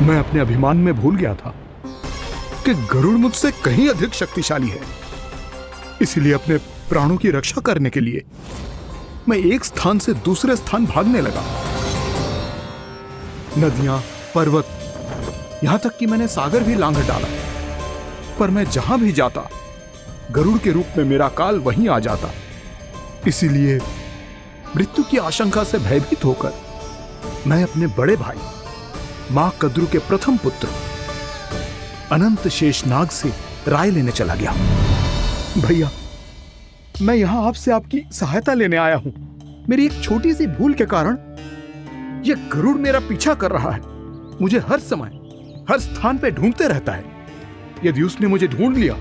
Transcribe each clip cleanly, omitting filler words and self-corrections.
मैं अपने अभिमान में भूल गया था कि गरुड़ मुझसे कहीं अधिक शक्तिशाली है। इसलिए अपने प्राणों की रक्षा करने के लिए मैं एक स्थान से दूसरे स्थान भागने लगा। नदियां, पर्वत, यहां तक कि मैंने सागर भी लांघ डाला, पर मैं जहां भी जाता गरुड़ के रूप में मेरा काल वहीं आ जाता। इसीलिए मृत्यु की आशंका से भयभीत होकर मैं अपने बड़े भाई मां कद्रू के प्रथम पुत्र अनंत शेषनाग से राय लेने चला गया। भैया, मैं यहां आपसे आपकी सहायता लेने आया हूं। मेरी एक छोटी सी भूल के कारण यह गरुड़ मेरा पीछा कर रहा है। मुझे हर समय हर स्थान पे ढूंढते रहता है। यदि उसने मुझे ढूंढ लिया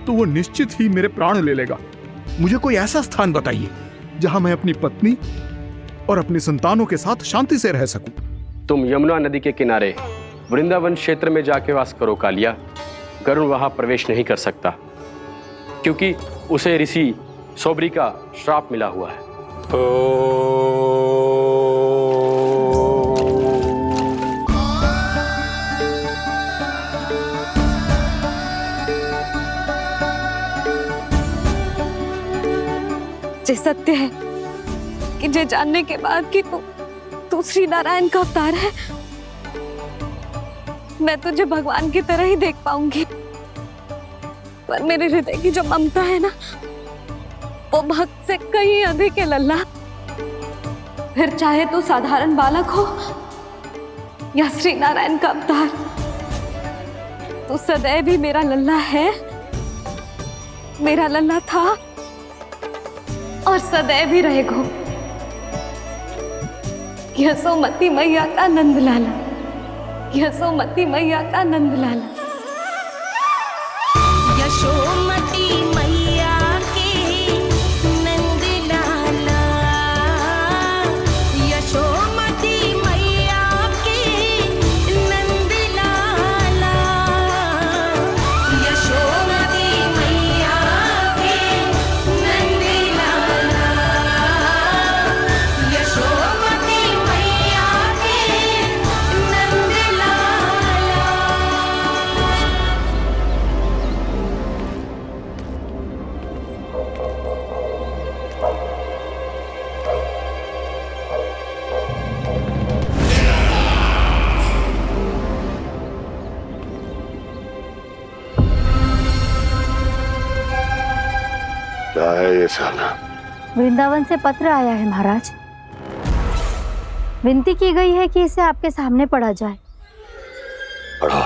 तो वो निश्चित ही मेरे प्राण ले लेगा। मुझे कोई ऐसा स्थान बताइए जहां मैं अपनी पत्नी और अपनी संतानों के साथ शांति से रह सकूं। तुम यमुना नदी के किनारे वृंदावन क्षेत्र में जाके वास करो कालिया। गरुड़ वहां प्रवेश नहीं कर सकता, क्योंकि उसे ऋषि सौबरी का श्राप मिला हुआ है। ये सत्य है कि ये जानने के बाद कि तू श्री नारायण का अवतार है, मैं तुझे भगवान की तरह ही देख पाऊंगी। पर मेरे हृदय की जो ममता है ना, वो भक्त से कहीं अधिक है लल्ला। फिर चाहे तू साधारण बालक हो या श्री नारायण का अवतार, तू सदैव ही मेरा लल्ला है, मेरा लल्ला था और सदैव ही रहेगा। यशोमती मैया का नंद लाला, यशोमती मैया का नंद लाला। यशोमती मैया के नंद लाला, यशोमती मैया के नंद लाला, यशोमती मैया के नंद लाला, यशोमती मैया के नंद लाला। क्या है ये साला? वृंदावन से पत्र आया है महाराज। विनती की गई है कि इसे आपके सामने पढ़ा जाए। पढ़ो।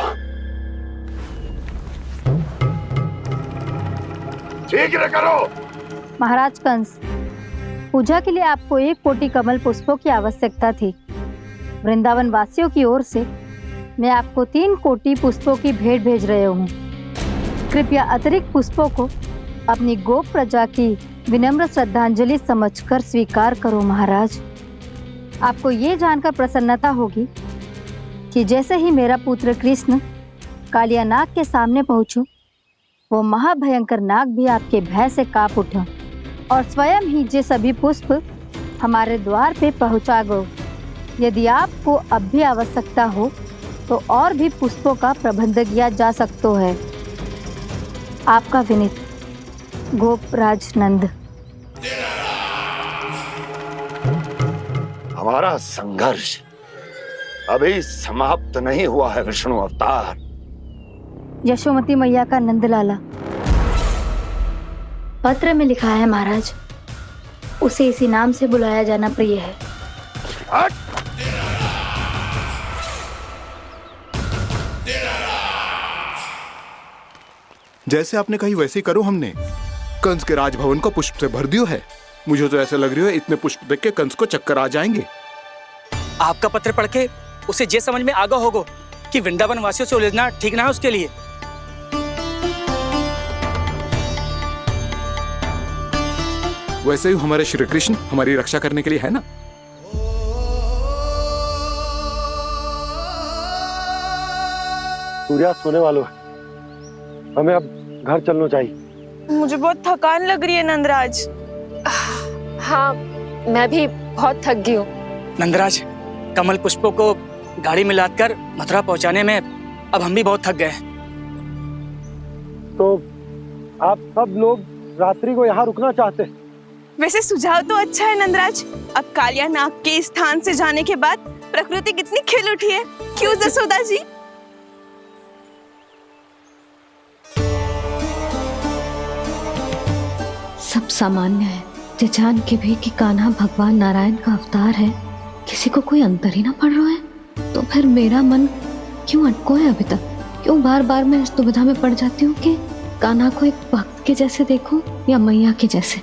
शीघ्र करो। महाराज कंस, पूजा के लिए आपको 1 कोटि कमल पुष्पों की आवश्यकता थी। वृंदावन वासियों की ओर से मैं आपको 3 कोटि पुष्पों की भेंट भेज रहे हूँ। कृपया अतिरिक्त पुष्पों को अपनी गोप प्रजा की विनम्र श्रद्धांजलि समझकर स्वीकार करो महाराज। आपको ये जानकर प्रसन्नता होगी कि जैसे ही मेरा पुत्र कृष्ण कालिया नाग के सामने पहुंचो, वो महाभयंकर नाग भी आपके भय से कांप उठा और स्वयं ही ये सभी पुष्प हमारे द्वार पे पहुंचा गो। यदि आपको अब भी आवश्यकता हो तो और भी पुष्पों का प्रबंध किया जा सकता है। आपका विनीत गोपराज नंद। हमारा संघर्ष अभी समाप्त नहीं हुआ है विष्णु अवतार। यशोमती मैया का नंदलाला। पत्र में लिखा है महाराज, उसे इसी नाम से बुलाया जाना प्रिय है। हट! जैसे आपने कही वैसे ही करो। हमने कंस के राजभवन को पुष्प से भर दियो है। मुझे तो ऐसा लग रही है इतने पुष्प देख के कंस को चक्कर आ जाएंगे। आपका पत्र पढ़ के उसे ये समझ में आगा होगा कि वृंदावन वासियों से उलझना ठीक ना है उसके लिए। वैसे ही हमारे श्री कृष्ण हमारी रक्षा करने के लिए है ना। सूर्यास्त होने वाला है, हमें अब घर चलना चाहिए। मुझे बहुत थकान लग रही है नंदराज। हाँ, मैं भी बहुत थक गई हूँ। नंदराज, कमल पुष्पों को गाड़ी में लाद कर मथुरा पहुंचाने में अब हम भी बहुत थक गए। तो आप सब लोग रात्रि को यहाँ रुकना चाहते हैं? वैसे सुझाव तो अच्छा है नंदराज। अब कालिया नाग के इस स्थान से जाने के बाद प्रकृति कितनी खिल उठी है, क्यों जसोदा जी? सब सामान्य है। जे जान के भी कि कान्हा भगवान नारायण का अवतार है, किसी को कोई अंतर ही ना पड़ रहा है, तो फिर मेरा मन क्यों अटको है अभी तक? क्यों बार बार मैं इस दुविधा में पड़ जाती हूँ कि कान्हा को एक भक्त के जैसे देखूं या मैया के जैसे?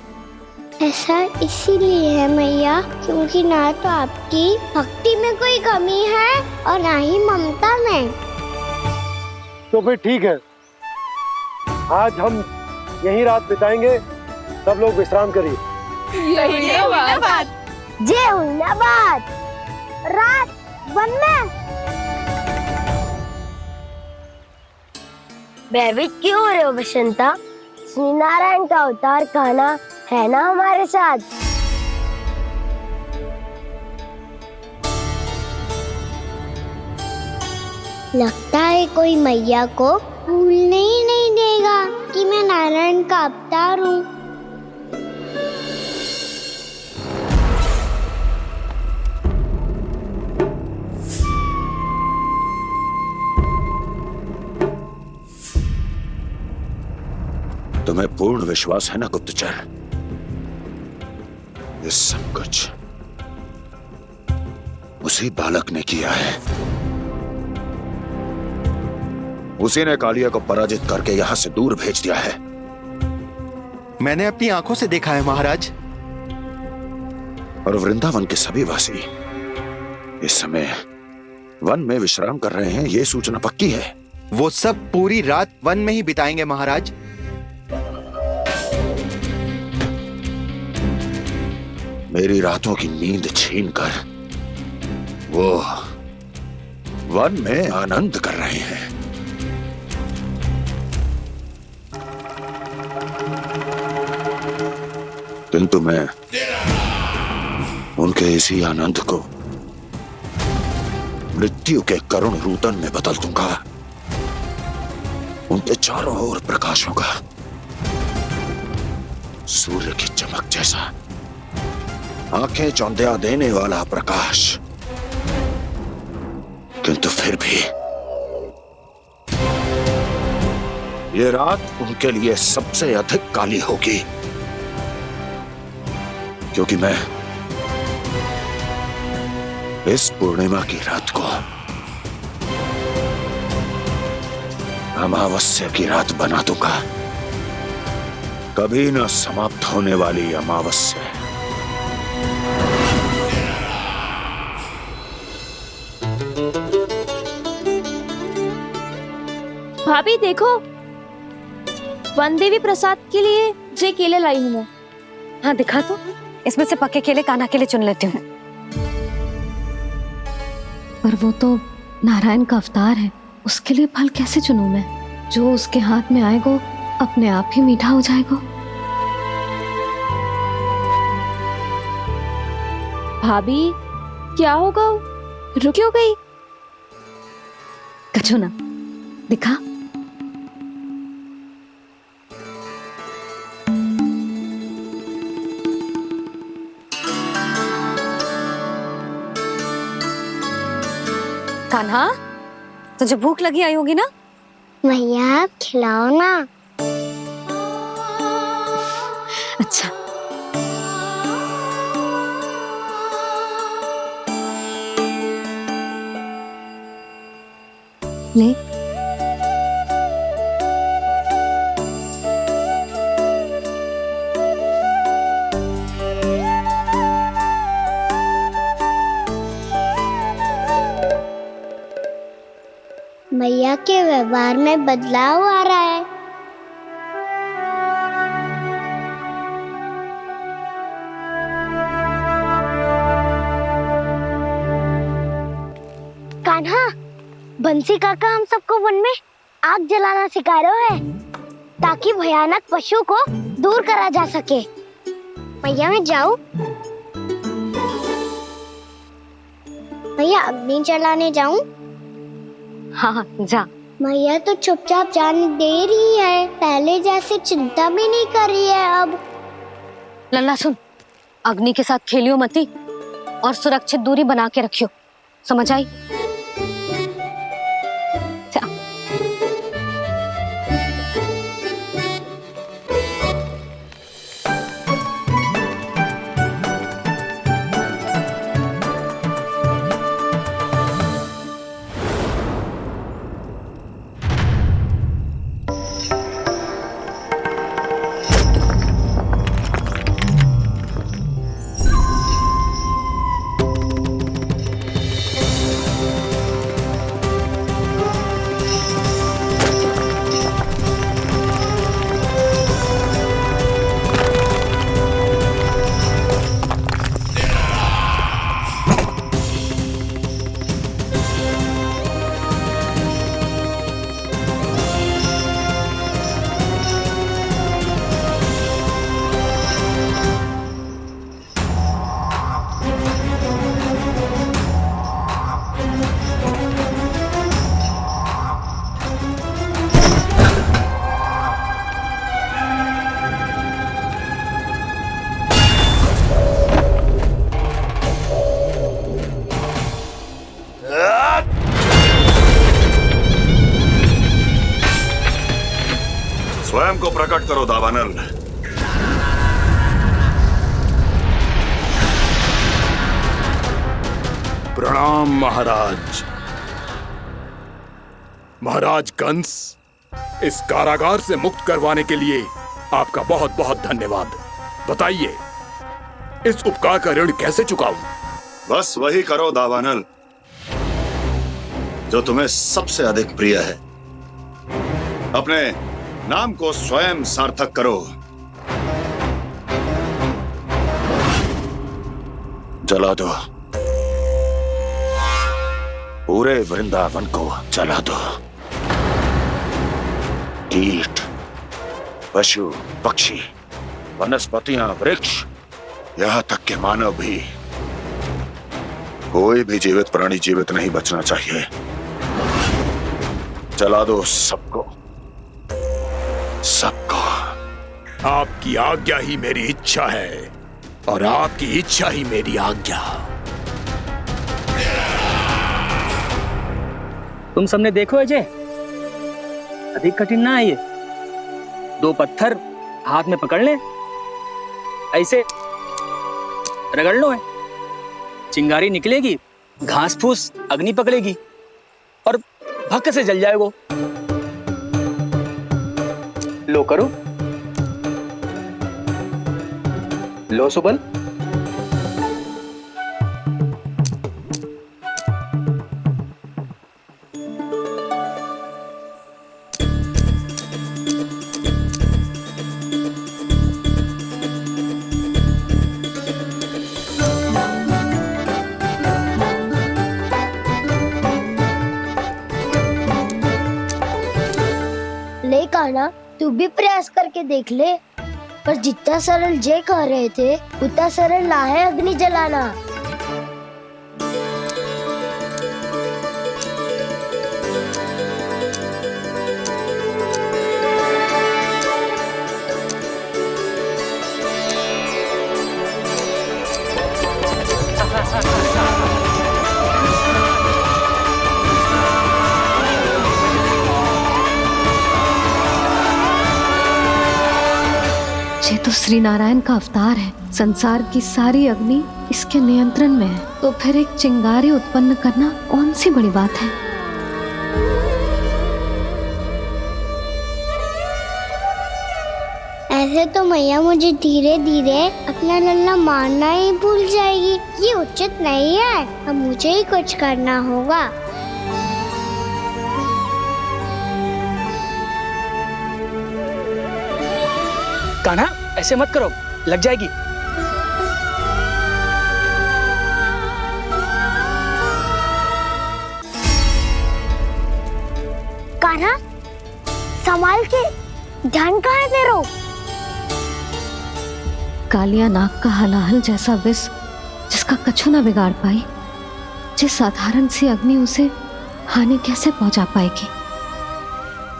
ऐसा इसीलिए है मैया क्योंकि ना तो आपकी भक्ति में कोई कमी है और ना ही ममता में। तो फिर ठीक है, आज हम यहीं रात बिताएंगे। सब लोग विश्राम करिए। जय हुइनाबाद। जय हुइनाबाद। रात वन में भयभीत क्यों हो रहे हो बसंता? श्री नारायण का अवतार कान्हा है ना हमारे साथ। लगता है कोई मैया को भूलने ही नहीं देगा कि मैं नारायण का अवतार हूँ। तुम्हें पूर्ण विश्वास है ना गुप्तचर? ये सब कुछ उसी बालक ने किया है। उसी ने कालिया को पराजित करके यहां से दूर भेज दिया है। मैंने अपनी आंखों से देखा है महाराज। और वृंदावन के सभी वासी इस समय वन में विश्राम कर रहे हैं, ये सूचना पक्की है। वो सब पूरी रात वन में ही बिताएंगे महाराज। मेरी रातों की नींद छीनकर वो वन में आनंद कर रहे हैं। किंतु मैं उनके इसी आनंद को मृत्यु के करुण रूतन में बदल दूंगा। उनके चारों ओर प्रकाश होगा, सूर्य की चमक जैसा, आंखें चौंधिया देने वाला प्रकाश। किंतु फिर भी ये रात उनके लिए सबसे अधिक काली होगी, क्योंकि मैं इस पूर्णिमा की रात को अमावस्या की रात बना दूंगा, कभी न समाप्त होने वाली अमावस्या। भाभी देखो, वन देवी प्रसाद के लिए जे केले लाई हूँ मैं। हाँ दिखा तो, इसमें से पक्के केले कान्हा के लिए चुन लेती हूँ। पर वो तो नारायण का अवतार है, उसके लिए फल कैसे चुनूं मैं? जो उसके हाथ में आएगा अपने आप ही मीठा हो जाएगा। भाभी क्या होगा? रुक क्यों गई? कछू ना, दिखा। कान्हा, तुझे भूख लगी आई होगी ना? मैया खिलाओ ना। अच्छा। ले। मैया के व्यवहार में बदलाव आ रहा है। कान्हा, बंसी काका हम सबको वन में आग जलाना सिखा रहे हैं ताकि भयानक पशु को दूर करा जा सके। मैया मैं जाऊं? मैया मैं अग्नि जलाने जाऊं? हाँ जा। मैया तो चुपचाप जाने दे रही है, पहले जैसे चिंता भी नहीं कर रही है अब। लल्ला सुन, अग्नि के साथ खेलियो मती और सुरक्षित दूरी बना के रखियो, समझ आई? जा। स्वयं को प्रकट करो दावानल। प्रणाम महाराज। महाराज कंस, इस कारागार से मुक्त करवाने के लिए आपका बहुत बहुत धन्यवाद। बताइए, इस उपकार का ऋण कैसे चुकाऊं? बस वही करो दावानल जो तुम्हें सबसे अधिक प्रिय है। अपने नाम को स्वयं सार्थक करो। जला दो, पूरे वृंदावन को जला दो। कीट, पशु, पक्षी, वनस्पतियां, वृक्ष, यहां तक के मानव भी, कोई भी जीवित प्राणी जीवित नहीं बचना चाहिए। जला दो सबको, सबको। आपकी आज्ञा ही मेरी इच्छा है और आपकी इच्छा ही मेरी आज्ञा। तुम सबने देखो अजय, अधिक कठिन ना है ये। 2 पत्थर हाथ में पकड़ ले, ऐसे रगड़ लो है, चिंगारी निकलेगी, घास फूस अग्नि पकड़ेगी और भक्क से जल जाएगा। लो करो, लो सुबल। ले कान्हा, तू भी प्रयास करके देख ले। पर जितना सरल जय कह रहे थे उतना सरल ना है अग्नि जलाना। ये तो श्री नारायण का अवतार है। संसार की सारी अग्नि इसके नियंत्रण में है, तो फिर एक चिंगारी उत्पन्न करना कौन सी बड़ी बात है। ऐसे तो मैया मुझे धीरे धीरे अपना लल्ला मारना ही भूल जाएगी। ये उचित नहीं है, अब मुझे ही कुछ करना होगा। कान्हा, ऐसे मत करो, लग जाएगी। कान्हा, संभाल के, ध्यान कहाँ है तेरो? कालिया नाग का हलाहल जैसा विष जिसका कछु ना बिगाड़ पाई, जिस साधारण सी अग्नि उसे हानि कैसे पहुंचा पाएगी।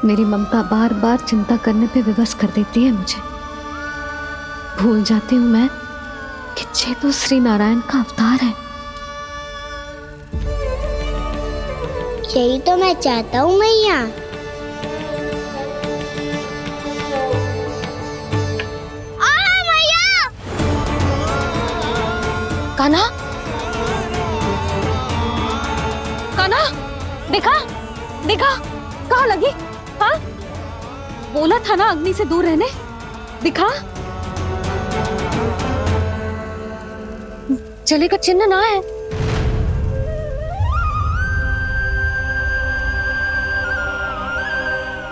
मेरी ममता बार बार चिंता करने पे विवश कर देती है मुझे। भूल जाती हूँ मैं कि ये तो श्री नारायण का अवतार है। यही तो मैं चाहता हूँ मैया। कान्हा, कान्हा, देखा देखा कहाँ लगी? हाँ, बोला था ना अग्नि से दूर रहने। दिखा, जले का चिन्ह ना है।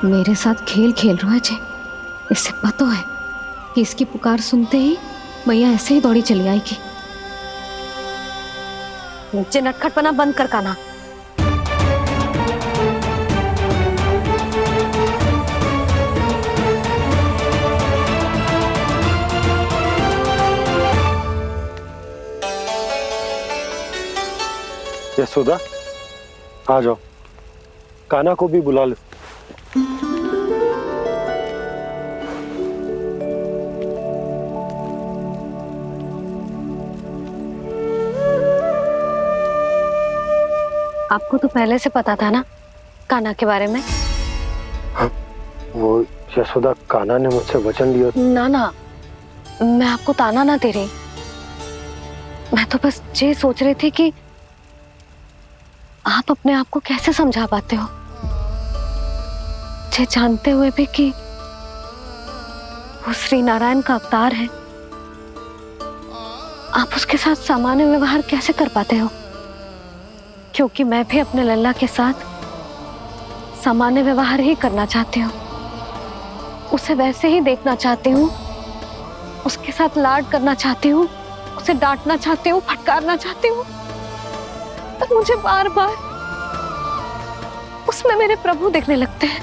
मेरे साथ खेल खेल रहा है जे। इससे पता है कि इसकी पुकार सुनते ही मैया ऐसे ही दौड़ी चली आएगी। नीचे नटखटपना बंद कर कान्हा। यशोदा, आ जाओ, कान्हा को भी बुला लो। आपको तो पहले से पता था ना कान्हा के बारे में? हाँ, वो यशोदा, कान्हा ने मुझसे वचन लिया। ना ना, मैं आपको ताना ना दे रही। मैं तो बस ये सोच रही थी कि आप अपने आप को कैसे समझा पाते हो, ये जानते हुए भी कि वो श्री नारायण का अवतार है। आप उसके साथ सामान्य व्यवहार कैसे कर पाते हो? क्योंकि मैं भी अपने लल्ला के साथ सामान्य व्यवहार ही करना चाहती हूँ। उसे वैसे ही देखना चाहती हूँ, उसके साथ लाड करना चाहती हूँ, उसे डांटना चाहती हूँ, फटकारना चाहती हूँ। तो मुझे बार बार उसमें मेरे प्रभु दिखने लगते हैं।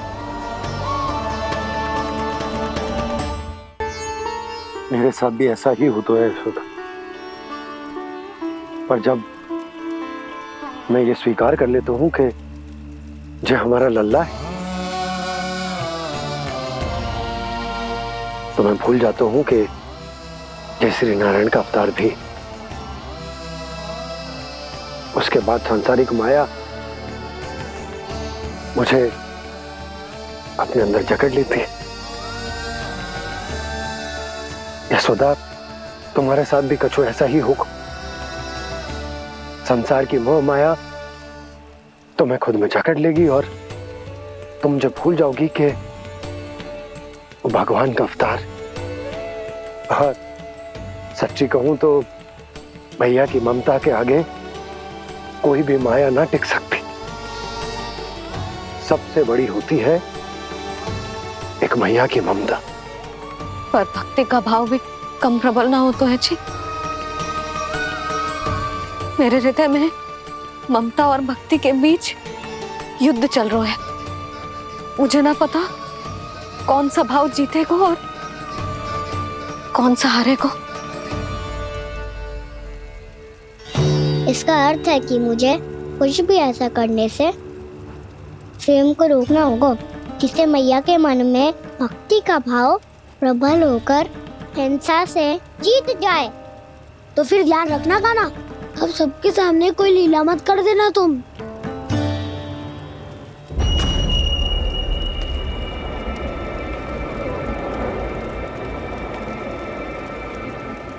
मेरे साथ भी ऐसा ही होता है यशोदा। पर जब मैं ये स्वीकार कर लेता हूँ कि जो हमारा लल्ला है, तो मैं भूल जाता हूँ कि जय श्री नारायण का अवतार भी। उसके बाद सांसारिक माया मुझे अपने अंदर जकड़ लेती है। यशोदा, तुम्हारे साथ भी कछु ऐसा ही होगा। संसार की मोह माया तुम्हें खुद में जकड़ लेगी और तुम जब भूल जाओगी कि वो भगवान का अवतार। और सच्ची कहूं तो भैया की ममता के आगे कोई भी माया ना टिक सकती। सबसे बड़ी होती है एक मैया की ममता। पर भक्ति का भाव भी कम प्रबल ना हो तो है जी। मेरे हृदय में ममता और भक्ति के बीच युद्ध चल रहा है। मुझे ना पता कौन सा भाव जीतेगा और कौन सा हारेगा। इसका अर्थ है कि मुझे कुछ भी ऐसा करने से स्वयं को रोकना होगा जिससे मैया के मन में भक्ति का भाव प्रबल होकर हिंसा से जीत जाए। तो फिर ध्यान रखना कान्हा, अब सबके सामने कोई लीला मत कर देना तुम।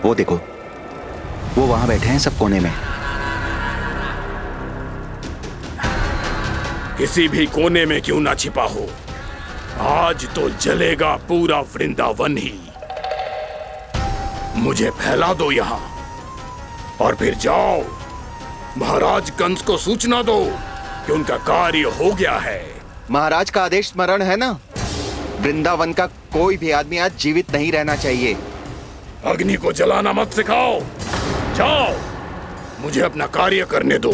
वो देखो, वो वहां बैठे हैं सब कोने में। किसी भी कोने में क्यों ना छिपा हो, आज तो जलेगा पूरा वृंदावन ही। मुझे फैला दो यहाँ और फिर जाओ महाराज कंस को सूचना दो कि उनका कार्य हो गया है। महाराज का आदेश स्मरण है ना, वृंदावन का कोई भी आदमी आज जीवित नहीं रहना चाहिए। अग्नि को जलाना मत सिखाओ, जाओ मुझे अपना कार्य करने दो।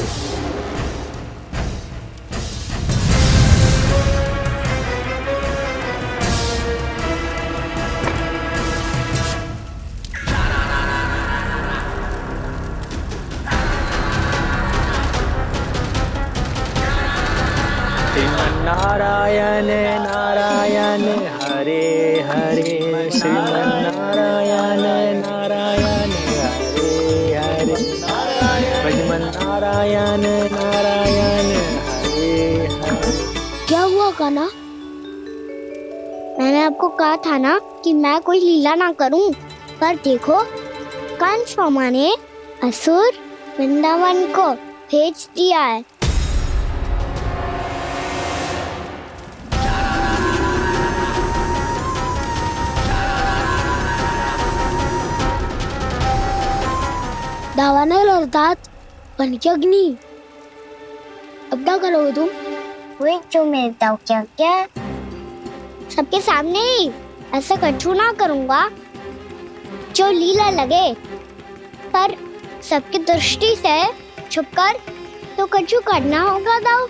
श्रीमन्नारायण नारायण हरे हरे श्रीमन्नारायण नारायण हरे हरे श्रीमन्नारायण नारायण हरे हरे। क्या हुआ कान्हा? मैंने आपको कहा था ना कि मैं कोई लीला ना करूं, पर देखो कंस मामा ने असुर वृंदावन को भेज दिया है। दावानल और दांत बन के अग्नि। अब क्या करोगे तुम? वही जो मेरे दाव क्या क्या सबके सामने ही ऐसा कछु ना करूंगा जो लीला लगे, पर सबकी दृष्टि से छुपकर तो कछु करना होगा दाव।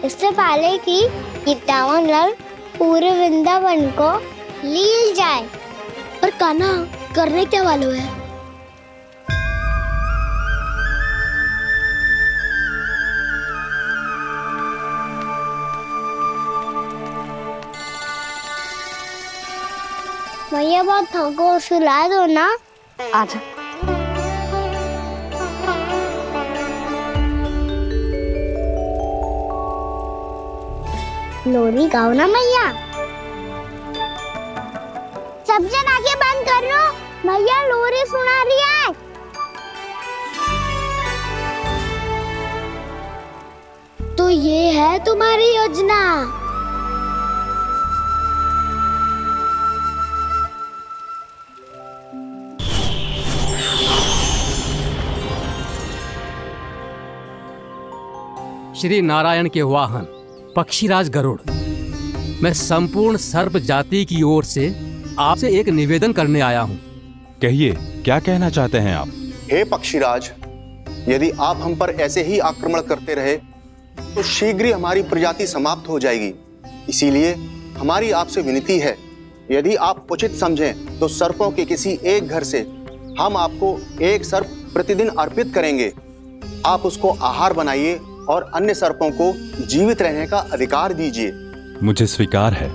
इससे पहले कि ये दावानल पूरे वृंदावन को लील जाए। पर कान्हा करने क्या वालों है? भैया बहुत थको, सुला दो ना। आजा। लोरी गाओ ना मैया। सब जन आंखें बंद कर लो, मैया लोरी सुना रही है। तो ये है तुम्हारी योजना। श्री नारायण के वाहन पक्षीराज गरुड़, मैं संपूर्ण सर्प जाति की ओर से आपसे एक निवेदन करने आया हूँ। कहिए, क्या कहना चाहते हैं आप? हे पक्षीराज, यदि आप हम पर ऐसे ही आक्रमण करते रहे तो शीघ्र ही हमारी प्रजाति समाप्त हो जाएगी। इसीलिए हमारी आपसे विनती है, यदि आप उचित समझें तो सर्पों के किसी एक घर से हम आपको एक सर्प प्रतिदिन अर्पित करेंगे। आप उसको आहार बनाइए और अन्य सर्पों को जीवित रहने का अधिकार दीजिए। मुझे स्वीकार है।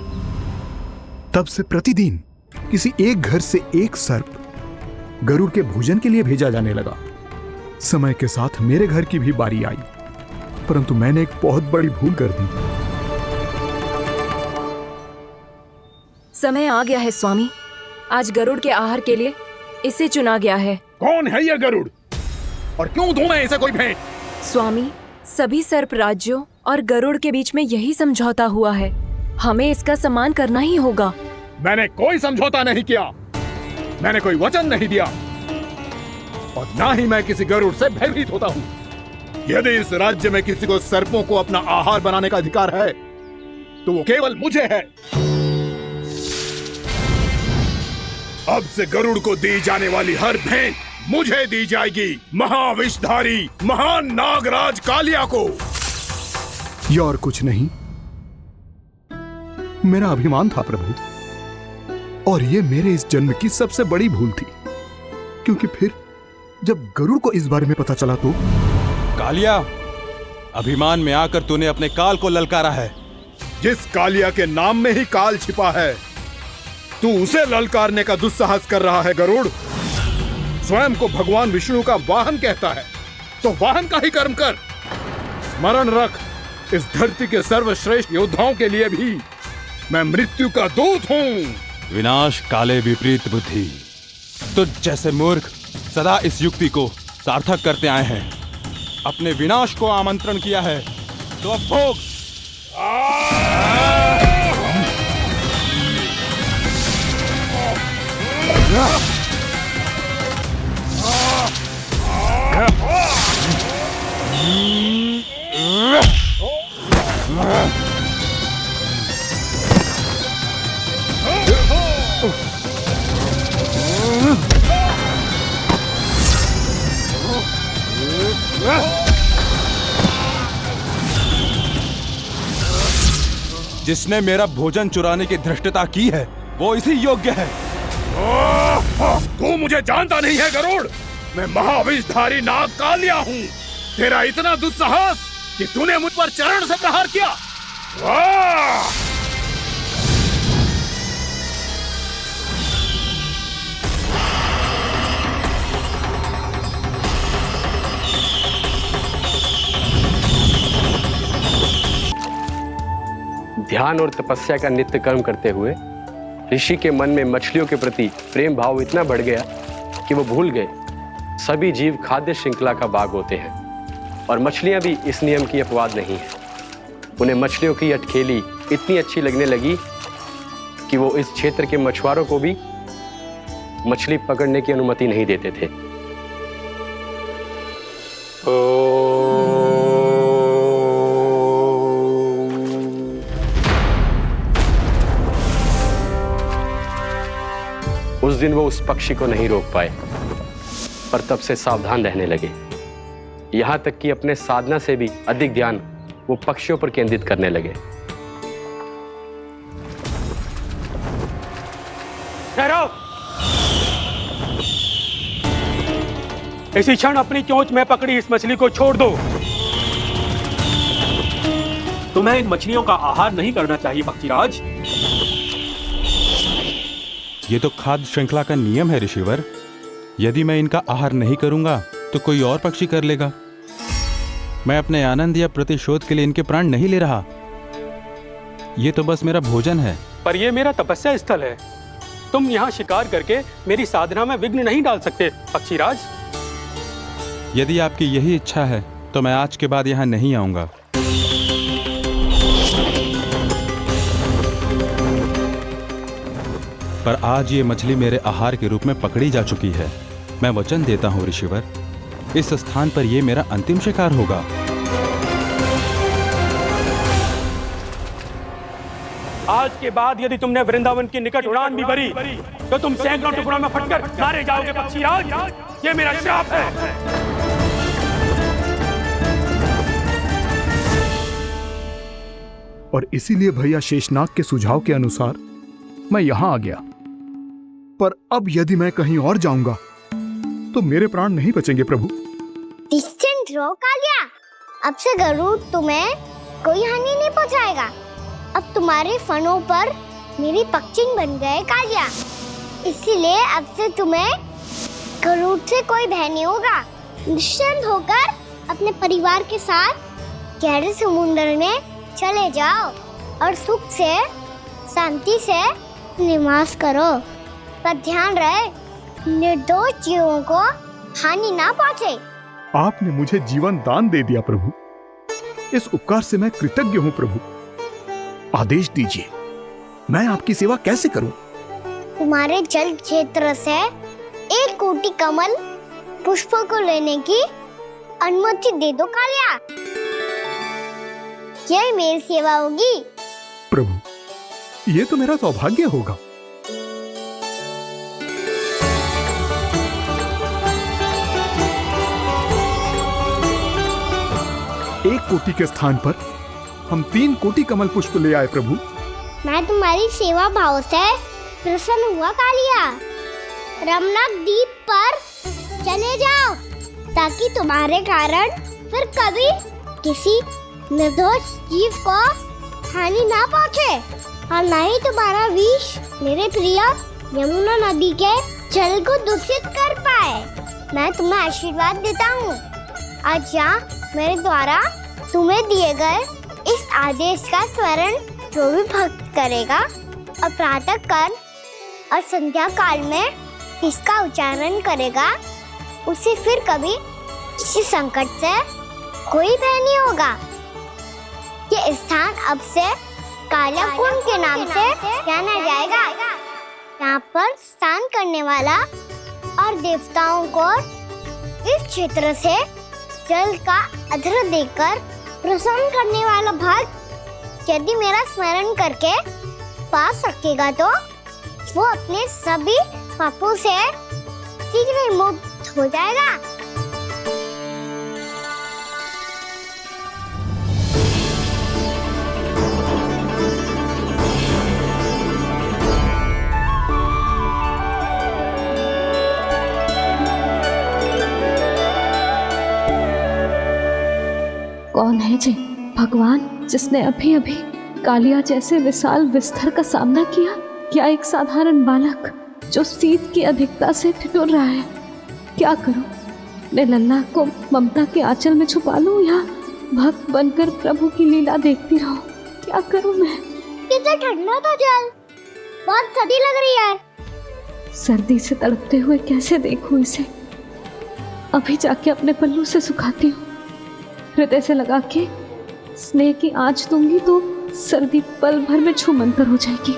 तब से प्रतिदिन किसी एक घर से एक सर्प गरुड़ के भोजन के लिए भेजा जाने लगा। समय के साथ मेरे घर की भी बारी आई, परंतु मैंने एक बहुत बड़ी भूल कर दी। समय आ गया है स्वामी, आज गरुड़ के आहार के लिए इसे चुना गया है। कौन है यह गरुड़ और क्यों दूं मैं इसे कोई भेंट? स्वामी, सभी सर्प राज्यों और गरुड़ के बीच में यही समझौता हुआ है, हमें इसका सम्मान करना ही होगा। मैंने कोई समझौता नहीं किया, मैंने कोई वचन नहीं दिया और ना ही मैं किसी गरुड़ से भयभीत होता हूँ। यदि इस राज्य में किसी को सर्पों को अपना आहार बनाने का अधिकार है तो वो केवल मुझे है। अब से गरुड़ को दी जाने वाली हर भेंट मुझे दी जाएगी, महाविषधारी महान नागराज कालिया को। ये और कुछ नहीं, मेरा अभिमान था प्रभु, और ये मेरे इस जन्म की सबसे बड़ी भूल थी, क्योंकि फिर जब गरुड़ को इस बारे में पता चला तो। कालिया, अभिमान में आकर तूने अपने काल को ललकारा है। जिस कालिया के नाम में ही काल छिपा है, तू उसे ललकारने का दुस्साहस कर रहा है गरुड़। स्वयं को भगवान विष्णु का वाहन कहता है तो वाहन का ही कर्म कर। स्मरण रख, इस धरती के सर्वश्रेष्ठ योद्धाओं के लिए भी मैं मृत्यु का दूत हूँ। विनाश काले विपरीत बुद्धि, तुझ जैसे मूर्ख सदा इस युक्ति को सार्थक करते आए हैं। अपने विनाश को आमंत्रण किया है तो अब भोग। जिसने मेरा भोजन चुराने की धृष्टता की है वो इसी योग्य है। तू मुझे जानता नहीं है गरुड़, मैं महाविषधारी नाग कालिया हूँ। तेरा इतना दुस्साहस कि तूने मुझ पर चरण से प्रहार किया। ध्यान और तपस्या का नित्य कर्म करते हुए ऋषि के मन में मछलियों के प्रति प्रेम भाव इतना बढ़ गया कि वो भूल गए सभी जीव खाद्य श्रृंखला का भाग होते हैं और मछलियां भी इस नियम की अपवाद नहीं है। उन्हें मछलियों की अटखेली इतनी अच्छी लगने लगी कि वो इस क्षेत्र के मछुआरों को भी मछली पकड़ने की अनुमति नहीं देते थे। उस दिन वो उस पक्षी को नहीं रोक पाए, पर तब से सावधान रहने लगे। यहां तक कि अपने साधना से भी अधिक ध्यान वो पक्षियों पर केंद्रित करने लगे। ठहरो! इसी क्षण अपनी चोंच में पकड़ी इस मछली को छोड़ दो। तुम्हें इन मछलियों का आहार नहीं करना चाहिए पक्षीराज। ये तो खाद्य श्रृंखला का नियम है ऋषिवर। यदि मैं इनका आहार नहीं करूंगा तो कोई और पक्षी कर लेगा। मैं अपने आनंद या प्रतिशोध के लिए इनके प्राण नहीं ले रहा। ये तो बस मेरा भोजन है। पर यह मेरा तपस्या स्थल है। तुम यहाँ शिकार करके मेरी साधना में विघ्न नहीं डाल सकते पक्षीराज। यदि आपकी यही इच्छा है तो मैं आज के बाद यहाँ नहीं आऊंगा। पर आज ये मछली मेरे आहार के रूप में पकड़ी जा चुकी है। मैं वचन देता हूँ ऋषिवर, इस स्थान पर ये मेरा अंतिम शिकार होगा। आज के बाद यदि तुमने वृंदावन की निकट उड़ान भी भरी तो तुम सैकड़ों टुकड़ों में फटकर मारे जाओगे पक्षीराज। ये मेरा श्राप है। और इसीलिए भैया शेषनाग के सुझाव के अनुसार मैं यहां आ गया। पर अब यदि मैं कहीं और जाऊंगा तो मेरे प्राण नहीं बचेंगे प्रभु। डिस्टेंट रहो कालिया। अब से गरुड़ तुम्हें कोई हानि नहीं पहुंचाएगा। अब तुम्हारे फनों पर मेरी पक्षिंग बन गए कालिया। इसीलिए अब से तुम्हें गरुड़ से कोई भय नहीं होगा। निश्चिंत होकर अपने परिवार के साथ गहरे समुद्र में चले जाओ और सुख से शांति से निवास करो। पर ध्यान रहे निर्दोष जीवों को हानि ना पहुंचे। आपने मुझे जीवन दान दे दिया प्रभु। इस उपकार से मैं कृतज्ञ हूँ प्रभु। आदेश दीजिए, मैं आपकी सेवा कैसे करूं? तुम्हारे जल क्षेत्र से 1 कोटि कमल पुष्पों को लेने की अनुमति दे दो कालिया। यही मेरी सेवा होगी। प्रभु, ये तो मेरा सौभाग्य होगा। एक कोटि के स्थान पर हम 3 कोटि कमल पुष्प ले आए प्रभु। मैं तुम्हारी सेवा भाव से प्रसन्न हुआ कालिया। रमनाक द्वीप पर चले जाओ ताकि तुम्हारे कारण फिर कभी किसी निर्दोष जीव को हानि ना पहुंचे और न ही तुम्हारा विष मेरे प्रिय यमुना नदी के जल को दूषित कर पाए। मैं तुम्हें आशीर्वाद देता हूँ। आज यहाँ मेरे द्वारा तुम्हें दिए गए इस आदेश का स्मरण जो भी भक्त करेगा और प्रातः काल और संध्या काल में इसका उच्चारण करेगा उसे फिर कभी किसी संकट से कोई भय नहीं होगा। ये स्थान अब से कालिया कुंड के नाम से जाना जाएगा। यहाँ पर स्नान करने वाला और देवताओं को इस क्षेत्र से जल का अर्घ्य देकर प्रसन्न करने वाला भक्त यदि मेरा स्मरण करके पा सकेगा तो वो अपने सभी पापों से शीघ्र ही मुक्त हो जाएगा। कौन है जी भगवान जिसने अभी अभी कालिया जैसे विशाल विस्तर का सामना किया, क्या एक साधारण बालक जो शीत की अधिकता से ठिठुर रहा है? क्या करूं? मैं लल्ला को ममता के आंचल में छुपा लूं या भक्त बनकर प्रभु की लीला देखती रहूं? क्या करूं मैं? कितना ठंडा था जल, बहुत सर्दी लग रही है। सर्दी से तड़पते हुए कैसे देखूं इसे? अभी जाके अपने पल्लू से सुखाती हूँ, हृदय से लगा के स्नेह की आंच दूंगी तो सर्दी पल भर में छूमंतर हो जाएगी।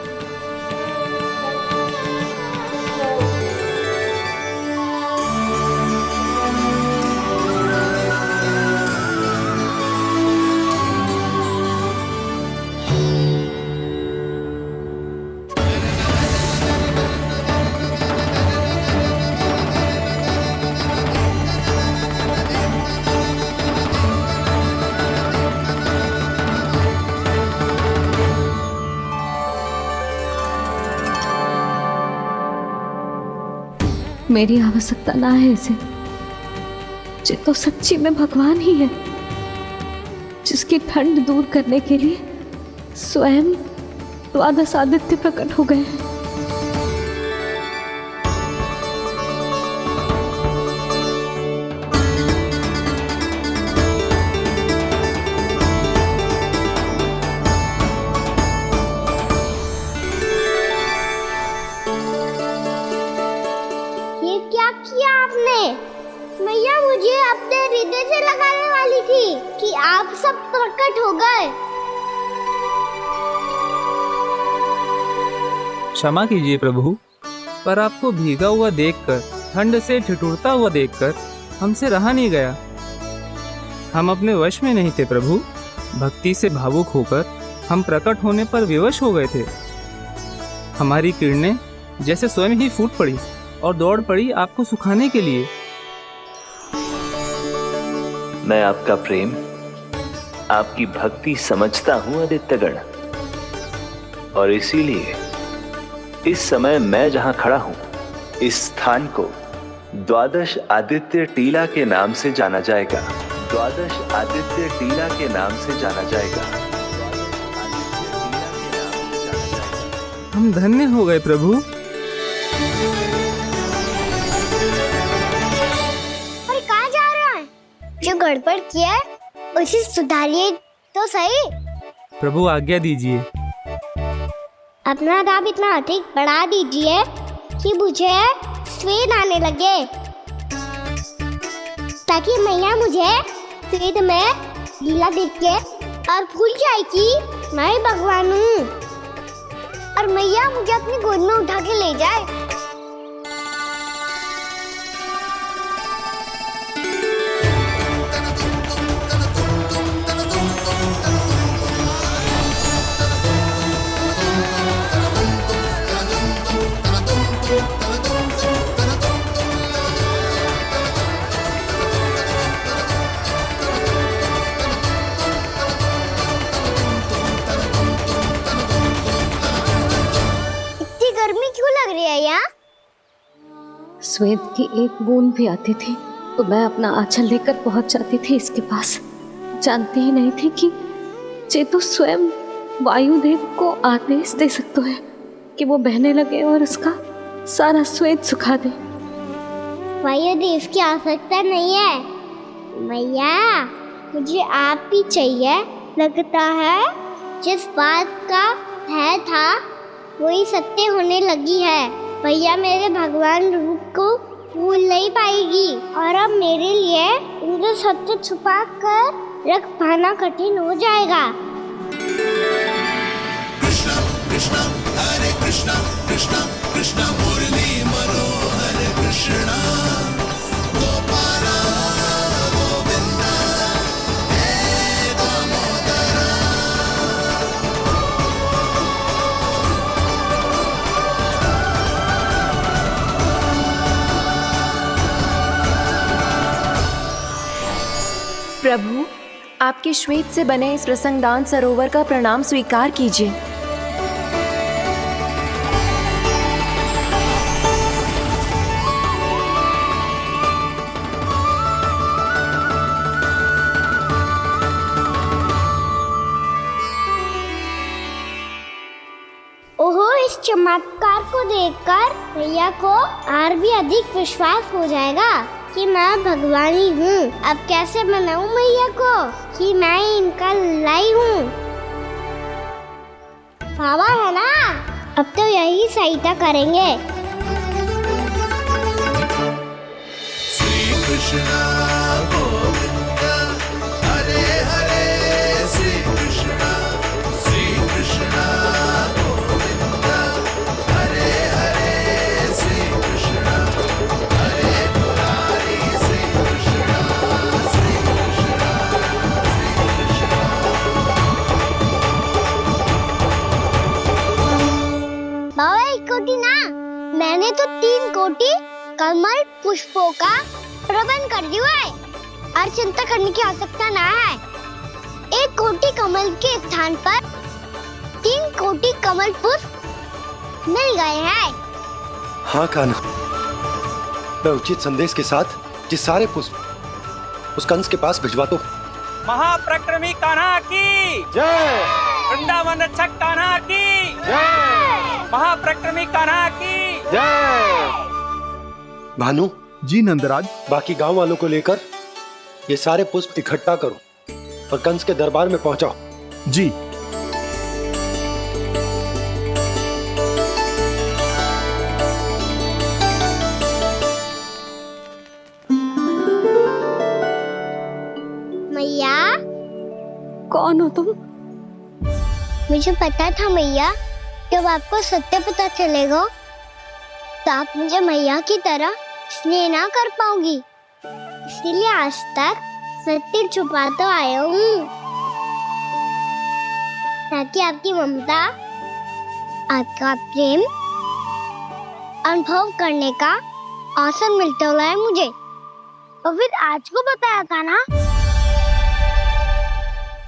मेरी आवश्यकता ना है इसे, ये तो सच्ची में भगवान ही है, जिसकी ठंड दूर करने के लिए स्वयं द्वादश आदित्य प्रकट हो गए हैं। ये क्या किया आपने? मैया मुझे अपने हृदय से लगाने वाली थी कि आप सब प्रकट हो गए। क्षमा कीजिए प्रभु, पर आपको भीगा हुआ देखकर, ठंड से ठिठुरता हुआ देखकर हमसे रहा नहीं गया। हम अपने वश में नहीं थे प्रभु। भक्ति से भावुक होकर हम प्रकट होने पर विवश हो गए थे। हमारी किरणें जैसे स्वयं ही फूट पड़ी और दौड़ पड़ी आपको सुखाने के लिए। मैं आपका प्रेम, आपकी भक्ति समझता हूं आदित्यगण, और इसीलिए इस समय मैं जहां खड़ा हूं, इस स्थान को द्वादश आदित्य टीला के नाम से जाना जाएगा। द्वादश आदित्य टीला के नाम से जाना जाएगा। हम धन्य हो गए प्रभु। और कहाँ जा रहा है? जो गड़बड़ किया है उसे सुधारिए तो सही। प्रभु आज्ञा दीजिए। अपना दाब इतना अधिक बढ़ा दीजिए कि मुझे स्वेद आने लगे, ताकि मैया मुझे स्वेद में लीला देख के और भूल जाए कि मैं ही भगवान हूँ, और मैया मुझे अपनी गोद में उठा के ले जाए। गर्मी क्यों लग रही है यहाँ? स्वेद की एक बूंद भी आती थी तो मैं अपना आंचल लेकर पहुंच जाती थी इसके पास। जानती ही नहीं थी कि ये तो स्वयं वायुदेव को आदेश दे सकते हैं कि वो बहने लगे और उसका सारा स्वेद सुखा दे। वायुदेव की आवश्यकता नहीं है मैया, मुझे आप ही चाहिए। लगता है जिस बात का भय था वही सत्य होने लगी है। भैया मेरे भगवान रूप को भूल नहीं पाएगी, और अब मेरे लिए उनके सत्य छुपा कर रख पाना कठिन हो जाएगा। कृष्णा कृष्णा हरे कृष्णा कृष्णा कृष्णा मुरली मनोहर कृष्णा गोपाला गोविंदा हे दामोदरा। प्रभु, आपके श्वेत से बने इस प्रसंगदान सरोवर का प्रणाम स्वीकार कीजिए। चमत्कार को देखकर मैया को और भी अधिक विश्वास हो जाएगा कि मैं भगवान ही हूँ। अब कैसे मनाऊं मैया को कि मैं इनका लाई हूँ। बाबा है ना, अब तो यही सहायता करेंगे। श्री कृष्ण गोविंद हरे हरे, श्री कृष्ण गोविंद हरे हरे, श्री कृष्ण हरे मुरारी, श्री कृष्ण श्री कृष्ण श्री कृष्ण। बाबा एक कोटी ना, मैंने तो 3 कोटी कमल पुष्पों का प्रबंध कर दिया है और चिंता करने की आवश्यकता ना है। 1 कोटी कमल के स्थान पर 3 कोटी कमल पुष्प मिल गए हैं। हाँ कान्हा, मैं उचित संदेश के साथ ये सारे पुष्प उस कंस के पास भिजवा दो। महाप्रक्रमी कान्हा की जय, वृंदावन रक्षक कान्हा की जय, महाप्रक्रमी कान्हा की जय। भानु जी नंदराज, बाकी गांव वालों को लेकर ये सारे पुष्प इकट्ठा करो और कंस के दरबार में पहुंचाओ। जी। मैया, कौन हो तुम? मुझे पता था मैया, जब आपको सत्य पता चलेगा तो आप मुझे मैया की तरह स्नेह ना कर पाओगी, इसीलिए आज तक सत्य छुपाता आया हूँ, ताकि आपकी ममता, आपका प्रेम अनुभव करने का अवसर मिलता है मुझे। और फिर आज को बताया था ना,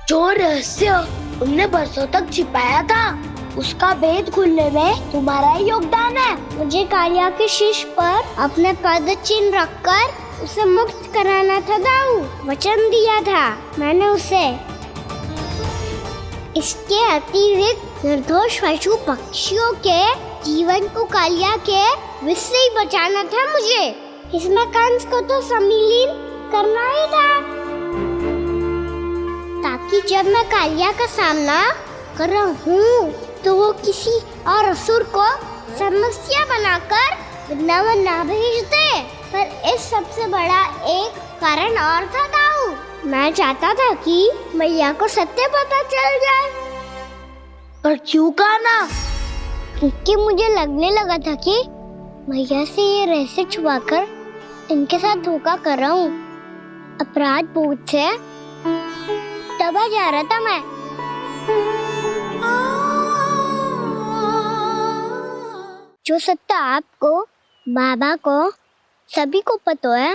जो रहस्य तुमने बरसों तक छिपाया था, उसका भेद खुलने में तुम्हारा ही योगदान है। मुझे कालिया के शीश पर अपने पद चिन्ह रखकर उसे मुक्त कराना था दाऊ, वचन दिया था मैंने उसे। इसके अतिरिक्त निर्दोष पशु पक्षियों के जीवन को कालिया के विष से ही बचाना था मुझे। इसमें कंस को तो सम्मिलित करना ही था, ताकि जब मैं कालिया का सामना कर रहा हूँ तो वो किसी और असुर को समस्या बनाकर वृंदावन ना भेज दे। पर इस सबसे बड़ा एक कारण और था दाऊ, मैं चाहता था कि मैया को सत्य पता चल जाए। पर क्यों कान्हा? क्योंकि मुझे लगने लगा था कि मैया से ये रहस्य छुपाकर इनके साथ धोखा कर रहा हूँ। अपराध बोध से दबा जा रहा था मैं। जो सत्य आपको, बाबा को, सभी को पता है,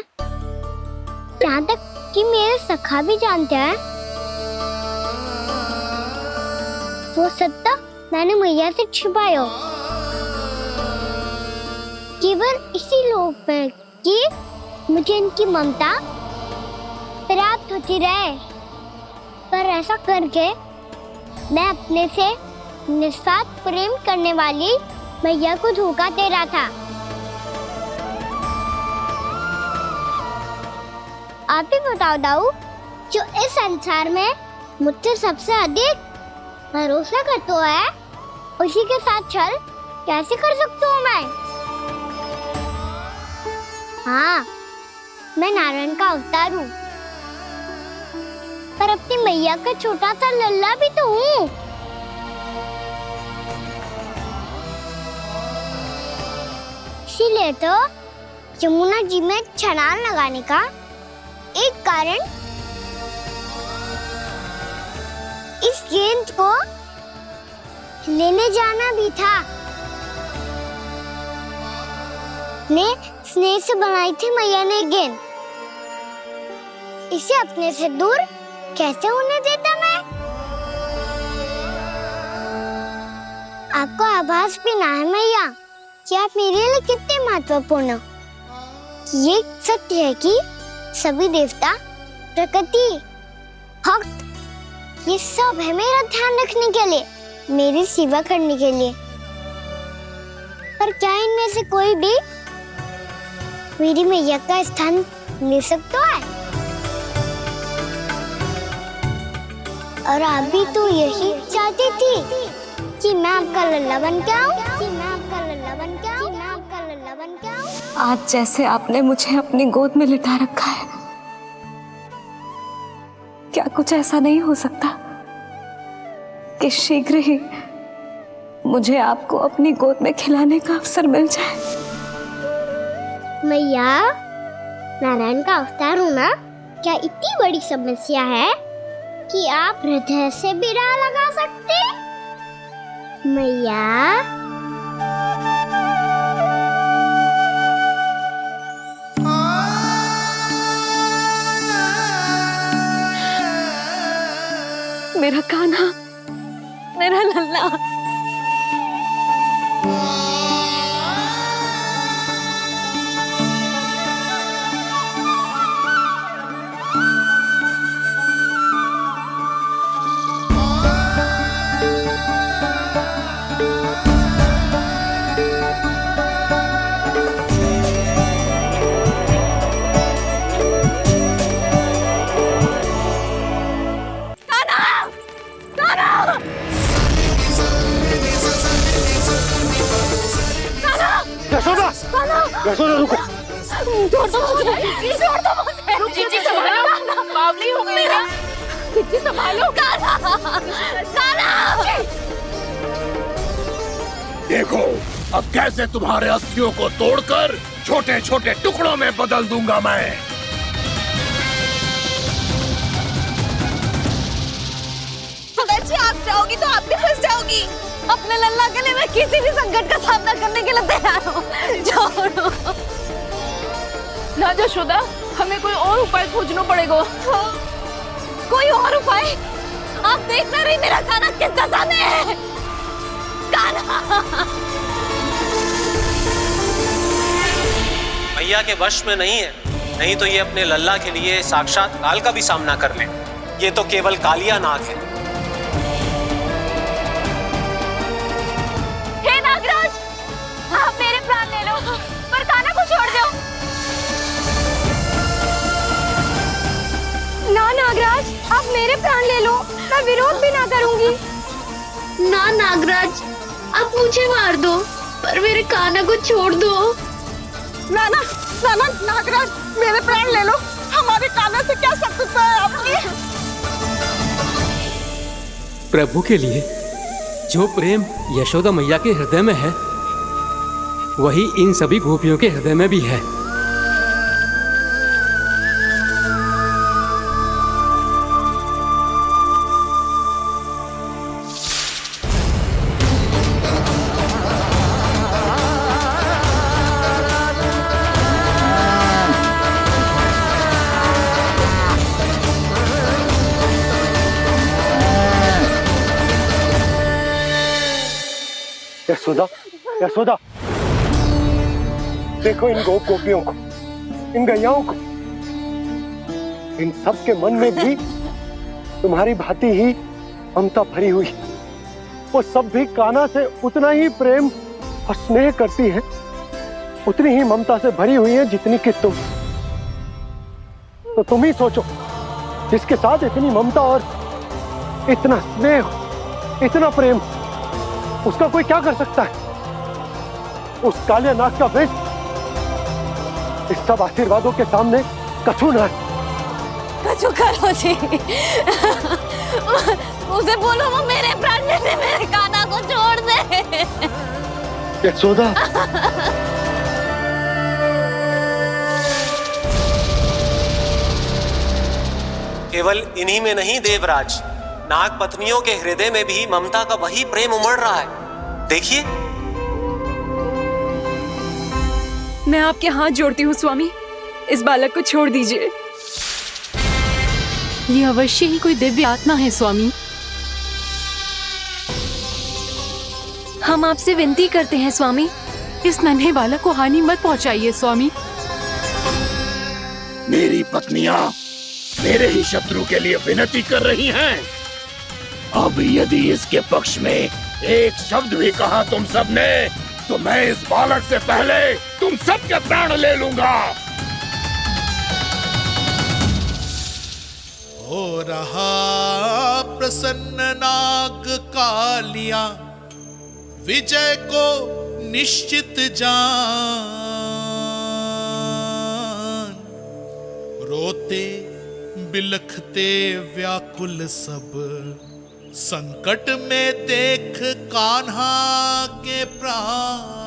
यहाँ तक कि मेरे सखा भी जानते हैं, वो सत्य मैंने मैया से छिपाया केवल इसी लोक में कि मुझे इनकी ममता प्राप्त होती रहे। पर ऐसा करके मैं अपने से निस्वार्थ प्रेम करने वाली मैया को धोखा दे रहा था। आप ही बताओ दाऊ, जो इस संसार में मुझसे सबसे अधिक भरोसा करता है, उसी के साथ छल कैसे कर सकता हूँ मैं? हाँ, मैं नारायण का अवतार हूँ, पर अपनी मैया का छोटा सा लल्ला भी तो हूँ। इसीलिए तो यमुना जी में छलांग लगाने का एक कारण इस गेंद को लेने जाना भी था। ने स्नेह से बनाई थी मैया ने गेंद, इसे अपने से दूर कैसे होने देता मैं? आपको आभास भी ना है मैया कि आप मेरे लिए कितने महत्वपूर्ण हो। ये सत्य है कि सभी देवता, प्रकृति, भक्त, ये सब है मेरा ध्यान रखने के लिए, मेरी सेवा करने के लिए। पर क्या इनमें से कोई भी मेरी मैया का स्थान ले सकता है? और आप भी तो यही चाहती थी कि मैं आपका लल्ला बन के आऊं, आज जैसे आपने मुझे अपनी गोद में लिटा रखा है, क्या कुछ ऐसा नहीं हो सकता कि शीघ्र ही मुझे आपको अपनी गोद में खिलाने का अवसर मिल जाए? मैया, नारायण का अवतार होना क्या इतनी बड़ी समस्या है कि आप हृदय से भी ना लगा सकते? मैया, मेरा कान्हा, मेरा लल्ला। यशोदा रुको। छोड़ दो मुझे, छोड़ दो मुझे। जीजी संभालो, बावली हो गई है। जीजी संभालो। कान्हा, कान्हा। देखो अब कैसे तुम्हारे अस्थियों को तोड़कर छोटे छोटे टुकड़ों में बदल दूंगा मैं। जी आप जाओगी तो आप भी फंस जाओगी। अपने लल्ला के लिए मैं किसी भी संकट का सामना करने के लिए तैयार हूँ। छोड़ो ना यशोदा, हमें कोई और उपाय खोजना पड़ेगा। कोई और उपाय? आप देख ना रही मेरा कान्हा किस दशा में है। कान्हा मैया के वश में नहीं है, नहीं तो ये अपने लल्ला के लिए साक्षात काल का भी सामना कर ले। ये तो केवल कालिया नाग है। हे नागराज, आप मेरे प्राण ले लो, पर कान्हा को छोड़ दो। ना नागराज, आप मेरे प्राण ले लो, मैं विरोध भी ना करूंगी। ना नागराज, आप मुझे मार दो, पर मेरे कान्हा को छोड़ दो। ना ना ना ना नागराज, मेरे प्राण ले लो, हमारे कान्हा से क्या शत्रुता है आपकी? प्रभु के लिए जो प्रेम यशोदा मैया के हृदय में है, वही इन सभी गोपियों के हृदय में भी है। यशोदा, यशोदा, देखो इन गोपियों को, इन गैयाओं को, इन सब के मन में भी तुम्हारी भांति ही ममता भरी हुई। वो सब भी कान्हा से उतना ही प्रेम और स्नेह करती है, उतनी ही ममता से भरी हुई है जितनी कि तुम। तो तुम ही सोचो, जिसके साथ इतनी ममता और इतना स्नेह, इतना प्रेम, उसका कोई क्या कर सकता है? उस काले नाग का वेश इस सब आशीर्वादों के सामने कछु न है। कछु करो जी। उसे बोलो वो मेरे प्राण ले ले, मेरे कान्हा को छोड़ दे। यशोदा, केवल इन्हीं में नहीं देवराज, नाग पत्नियों के हृदय में भी ममता का वही प्रेम उमड़ रहा है। देखिए। मैं आपके हाथ जोड़ती हूँ स्वामी, इस बालक को छोड़ दीजिए। ये अवश्य ही कोई दिव्य आत्मा है स्वामी। हम आपसे विनती करते हैं स्वामी, इस नन्हे बालक को हानि मत पहुंचाइए स्वामी। मेरी पत्नियां मेरे ही शत्रु के लिए विनती कर रही हैं। अब यदि इसके पक्ष में एक शब्द भी कहा तुम सबने, तो मैं इस बालक से पहले तुम सबके प्राण ले लूंगा। हो रहा प्रसन्न नाग कालिया, विजय को निश्चित जान। रोते बिलखते व्याकुल सब, संकट में देख कान्हा के प्राण।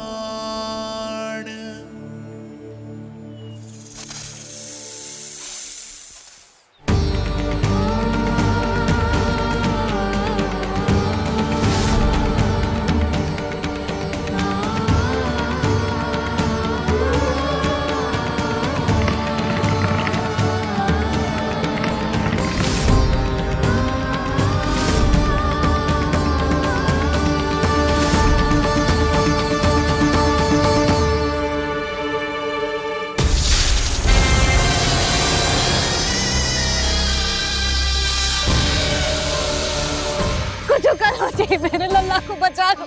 कुछ करो जी, मेरे लल्ला को बचा लो,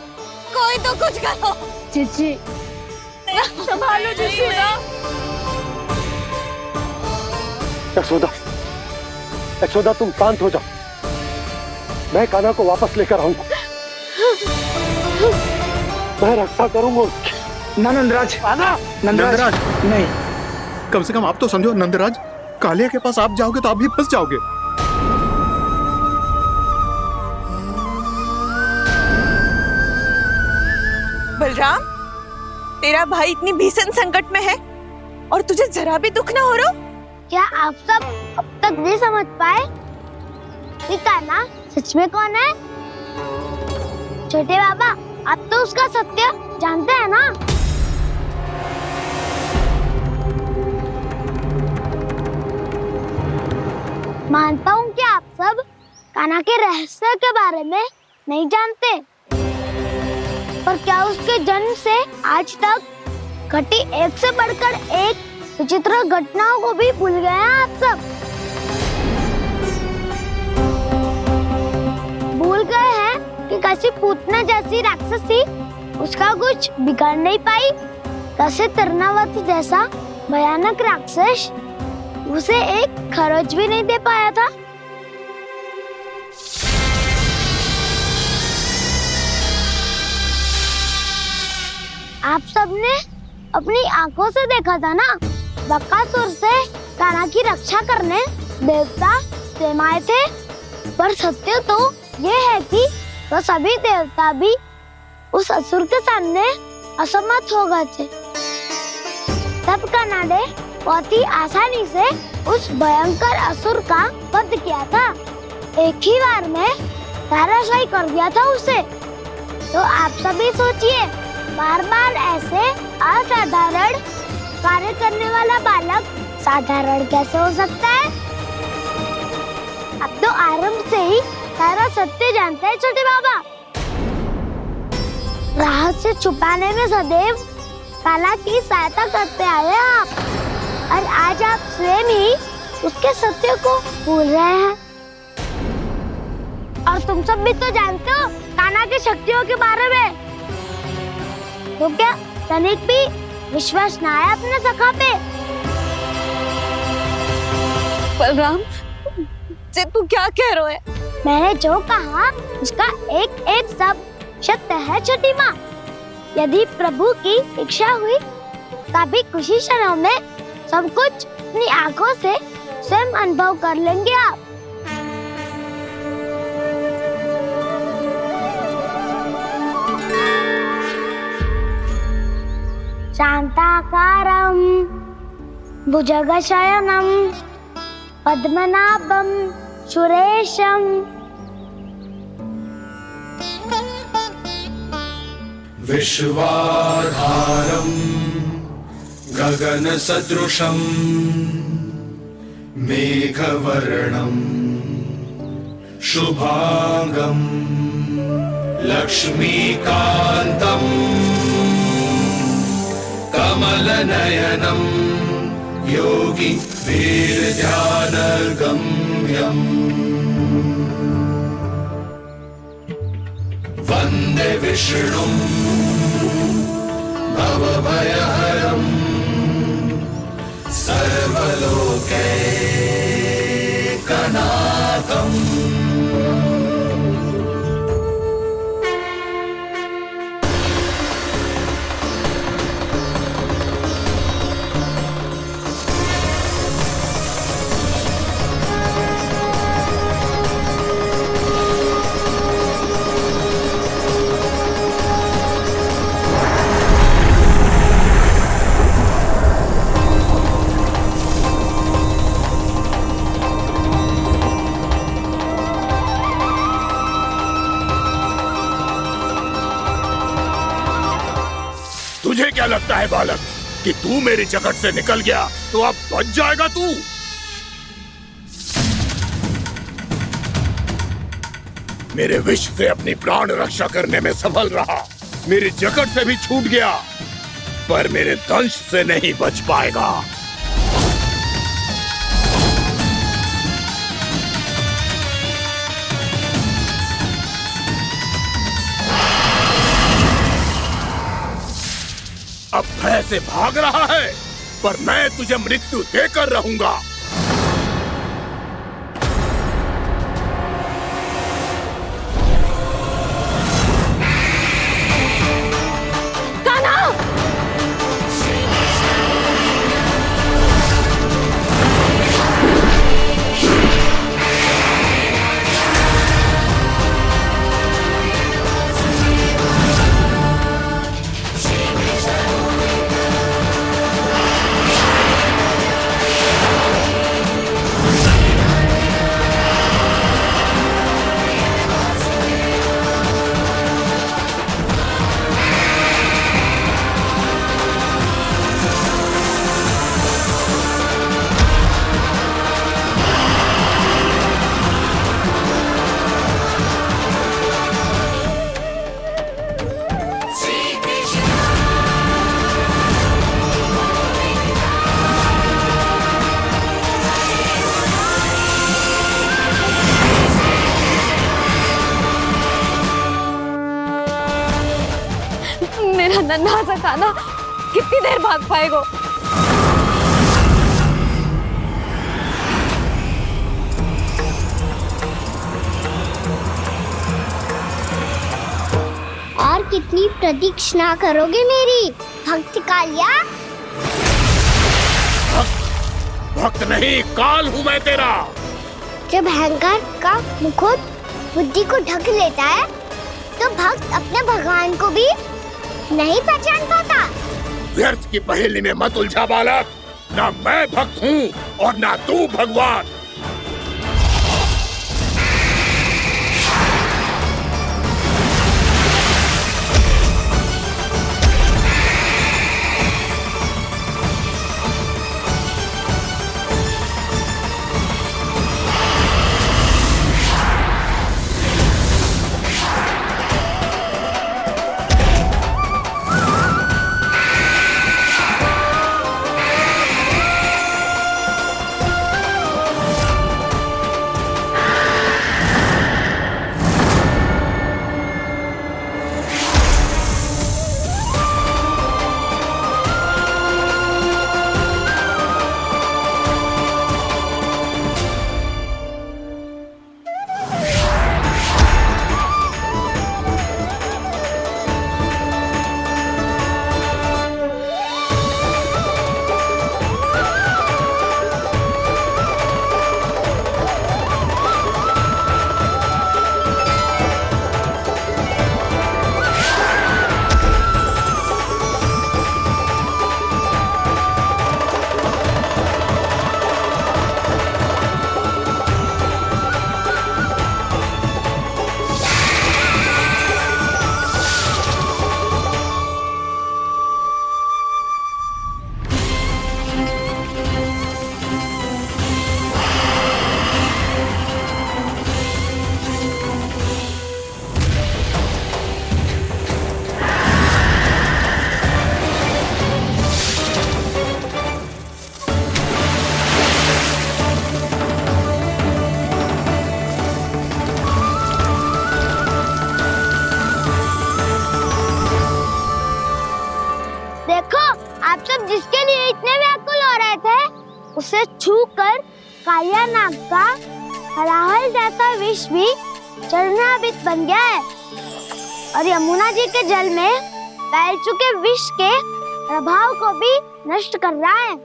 कोई तो कुछ करो। जीजी संभालो जीजी। यशोदा, यशोदा तुम शांत हो जाओ, मैं कान्हा को वापस लेकर आऊंगा, मैं रक्षा करूंगा उसकी। ना नंदराज, नंदराज नहीं, कम से कम आप तो समझो नंदराज, कालिया के पास आप जाओगे तो आप भी फंस जाओगे। बलराम, तेरा भाई इतनी भीषण संकट में है और तुझे जरा भी दुख ना हो रहा? क्या आप सब अब तक नहीं समझ पाए कि कान्हा सच में कौन है? छोटे बाबा, आप तो उसका सत्य जानते हैं ना? मानता हूँ कि आप सब कान्हा के रहस्य के बारे में नहीं जानते, पर क्या उसके जन्म से आज तक घटी एक से बढ़कर एक विचित्र घटनाओं को भी भूल गए हैं आप सब? भूल गए हैं कि कैसी पूतना जैसी राक्षसी उसका कुछ बिगाड़ नहीं पाई, कैसे तरनावती जैसा भयानक राक्षस उसे एक खरोच भी नहीं दे पाया था। आप सबने अपनी आंखों से देखा था ना, बकासुर से कान्हा की रक्षा करने देवता स्वयं आए थे, पर सत्य तो ये है कि वो सभी देवता भी उस असुर के सामने असमर्थ हो गए थे। तब कान्हा ने बहुत ही आसानी से उस भयंकर असुर का वध किया था, एक ही बार में धराशायी कर दिया था उसे। तो आप सभी सोचिए, बार बार ऐसे असाधारण कार्य करने वाला बालक साधारण कैसे हो सकता है? अब तो आरंभ से ही सारा सत्य जानते हैं छोटे बाबा। रहस्य छुपाने में सदैव कान्हा की सहायता करते आए हैं आप, और आज आप स्वयं ही उसके सत्य को भूल रहे हैं। और तुम सब भी तो जानते हो कान्हा की शक्तियों के बारे में, तो क्या तनिक भी विश्वास ना है अपने सखा पे? बलराम जी, तू क्या कह रहे है? मैंने जो कहा उसका एक एक शब्द सत्य है छोटी माँ। यदि प्रभु की इच्छा हुई तभी कुछ ही क्षणों में सब कुछ अपनी आंखों से स्वयं अनुभव कर लेंगे आप। शांताकारं भुजगशयनं पद्मनाभं सुरेशं विश्वाधारं गगनसदृशं मेघवर्णं शुभांगं लक्ष्मीकान्तं कमलनयनं योगी वीरध्यानगम्यं वन्दे विष्णुं भवभयहरम् सर्वलोकैकनाथम्। तुझे क्या लगता है बालक कि तू मेरी जकड़ से निकल गया तो अब बच जाएगा तू? मेरे विष से अपनी प्राण रक्षा करने में सफल रहा, मेरी जकड़ से भी छूट गया, पर मेरे दंश से नहीं बच पाएगा। अब भय से भाग रहा है, पर मैं तुझे मृत्यु देकर रहूंगा। मेरा नन्हा सा कान्हा कितनी देर भाग पाएगा? और कितनी प्रतीक्षा करोगे मेरी भक्त कालिया? भक्त नहीं, काल हूं मैं तेरा। जब अहंकार का मुकुट बुद्धि को ढक लेता है तो भक्त अपने भगवान को भी नहीं पहचान पाता। व्यर्थ की पहेली में मत उलझा बालक, ना मैं भक्त हूँ और ना तू भगवान। उसे छूकर कालिया नाग का हलाहल जैसा विष भी चरणामृत बन गया है और यमुना जी के जल में फैल चुके विष के प्रभाव को भी नष्ट कर रहा है।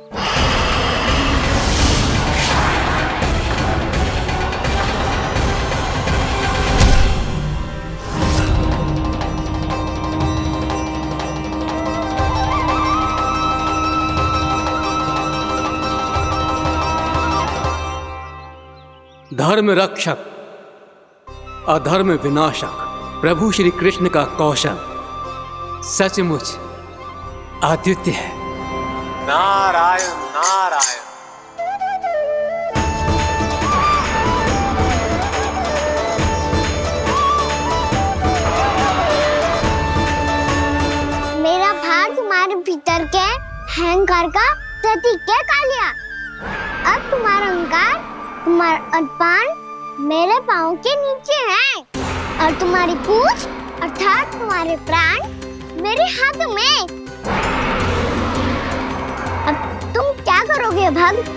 धर्म रक्षक अधर्म विनाशक प्रभु श्री कृष्ण का कौशल सचमुच अद्वितीय है। नारायण नारायण। मेरा भाग तुम्हारे भीतर के अहंकार का प्रतीक है कालिया। अब तुम्हारा अहंकार, तुम्हारा अनपान मेरे पाँव के नीचे है और तुम्हारी पूंछ अर्थात तुम्हारे प्राण मेरे हाथ में। अब तुम क्या करोगे भक्त?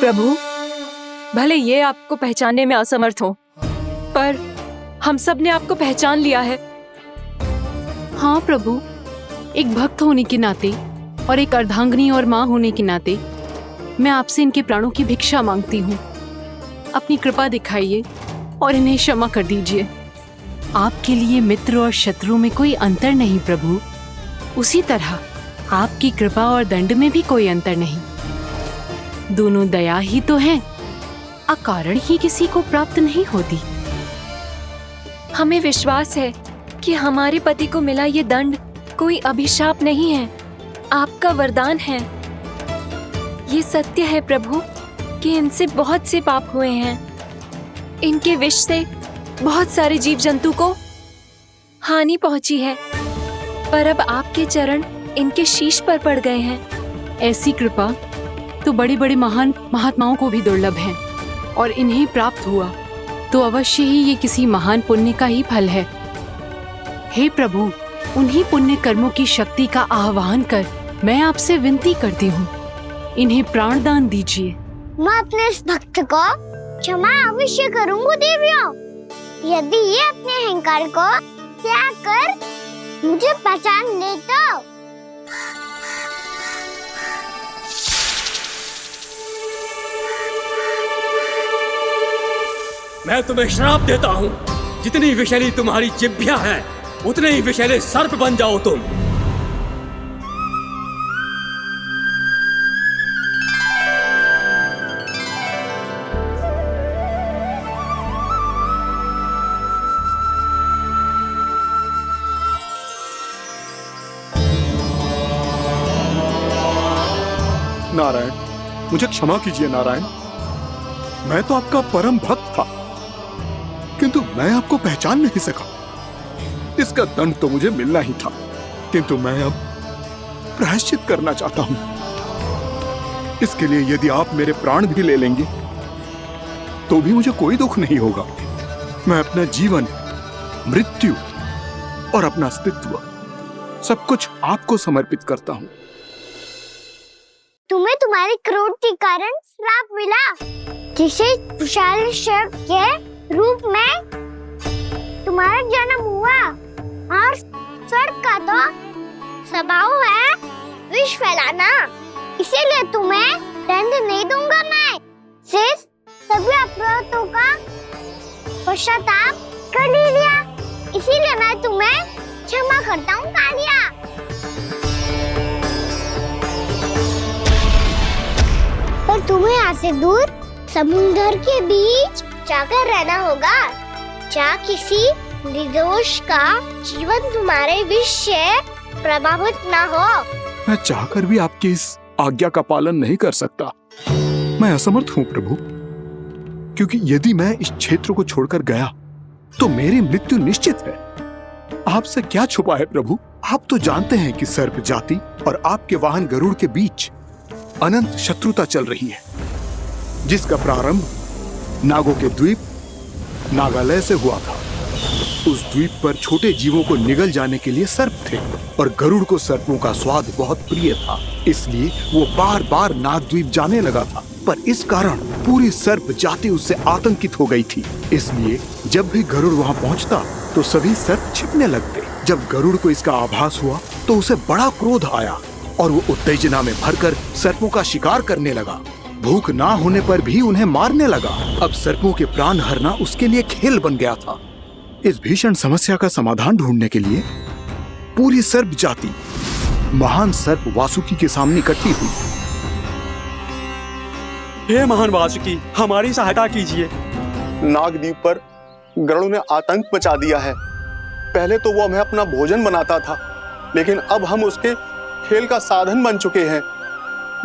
प्रभु, भले ये आपको पहचानने में असमर्थ हो, पर हम सब ने आपको पहचान लिया है। हाँ प्रभु, एक भक्त होने के नाते और एक अर्धांगिनी और माँ होने के नाते मैं आपसे इनके प्राणों की भिक्षा मांगती हूँ। अपनी कृपा दिखाइए और इन्हें क्षमा कर दीजिए। आपके लिए मित्र और शत्रु में कोई अंतर नहीं प्रभु। उसी तरह आपकी कृपा और दंड में भी कोई अंतर नहीं। दोनों दया ही तो हैं, अकारण ही किसी को प्राप्त नहीं होती। हमें विश्वास है कि हमारे पति को मिला ये दंड कोई अभिशाप नहीं है, आपका वरदान है। ये सत्य है प्रभु कि इनसे बहुत से पाप हुए हैं। इनके विष से बहुत सारे जीव जंतु को हानि पहुंची है, पर अब आपके चरण इनके शीश पर पड़ गए हैं। ऐसी कृपा तो बड़े बड़े महान महात्माओं को भी दुर्लभ है और इन्हें प्राप्त हुआ तो अवश्य ही ये किसी महान पुण्य का ही फल है। हे प्रभु, उन्हीं पुण्य कर्मों की शक्ति का आह्वान कर मैं आपसे विनती करती हूँ, इन्हें प्राण दान दीजिए। मैं अपने इस भक्त को क्षमा अवश्य करूँगी देवियों, यदि ये अपने अहंकार को त्याग कर मुझे पहचान ले तो। मैं तुम्हें श्राप देता हूँ, जितनी विषैली तुम्हारी जिह्वा है उतने ही विषैले सर्प बन जाओ तुम। नारायण, मुझे क्षमा कीजिए नारायण। मैं तो आपका परम भक्त था, किंतु मैं आपको पहचान नहीं सका। इसका दंड तो मुझे मिलना ही था, किंतु मैं अब प्रायश्चित करना चाहता हूं। इसके लिए यदि आप मेरे प्राण भी ले लेंगे तो भी मुझे कोई दुख नहीं होगा। मैं अपना जीवन, मृत्यु और अपना अस्तित्व सब कुछ आपको समर्पित करता हूं। तुम्हें तुम्हारी क्रोध के कारण श्राप मिला, जिसे विशाल सर्प के रूप में तुम्हारा जन्म हुआ और सर्प का तो स्वभाव है विष फैलाना। इसीलिए तुम्हें दंड नहीं दूंगा मैं, सिर्फ सभी अपराधों का पश्चाताप कर लिया। इसीलिए मैं तुम्हें क्षमा करता हूँ कालिया। पर तुम्हें यहाँ से दूर समुद्र के बीच जाकर रहना होगा, जहाँ किसी निर्दोष का जीवन तुम्हारे विष से प्रभावित ना हो। मैं चाहकर भी आपकी इस आज्ञा का पालन नहीं कर सकता। मैं असमर्थ हूं प्रभु, क्योंकि यदि मैं इस क्षेत्र को छोड़कर गया तो मेरी मृत्यु निश्चित है। आपसे क्या छुपा है प्रभु? आप तो जानते हैं कि सर्प जाति और आपके वाहन गरुड़ के बीच अनंत शत्रुता चल रही है, जिसका प्रारंभ नागों के द्वीप नागालय से हुआ था। उस द्वीप पर छोटे जीवों को निगल जाने के लिए सर्प थे और गरुड़ को सर्पों का स्वाद बहुत प्रिय था, इसलिए वो बार बार नागद्वीप जाने लगा था। पर इस कारण पूरी सर्प जाति उससे आतंकित हो गई थी, इसलिए जब भी गरुड़ वहां पहुंचता तो सभी सर्प छिपने लगते। जब गरुड़ को इसका आभास हुआ तो उसे बड़ा क्रोध आया और वो उत्तेजना में भरकर सर्पों का शिकार करने लगा। भूख ना होने पर भी उन्हें मारने लगा। अब सर्पों के प्राण हरना उसके लिए खेल बन गया था। इस भीषण समस्या का समाधान ढूंढने के लिए पूरी सर्प जाति महान सर्प वासुकी के सामने इकट्ठी हुई। हे महान वासुकी, हमारी सहायता कीजिए। नागद्वीप पर गरुड़ ने आतंक मचा दिया है। पहले तो वो हमें अपना भोजन बनाता था, लेकिन अब हम उसके खेल का साधन बन चुके हैं।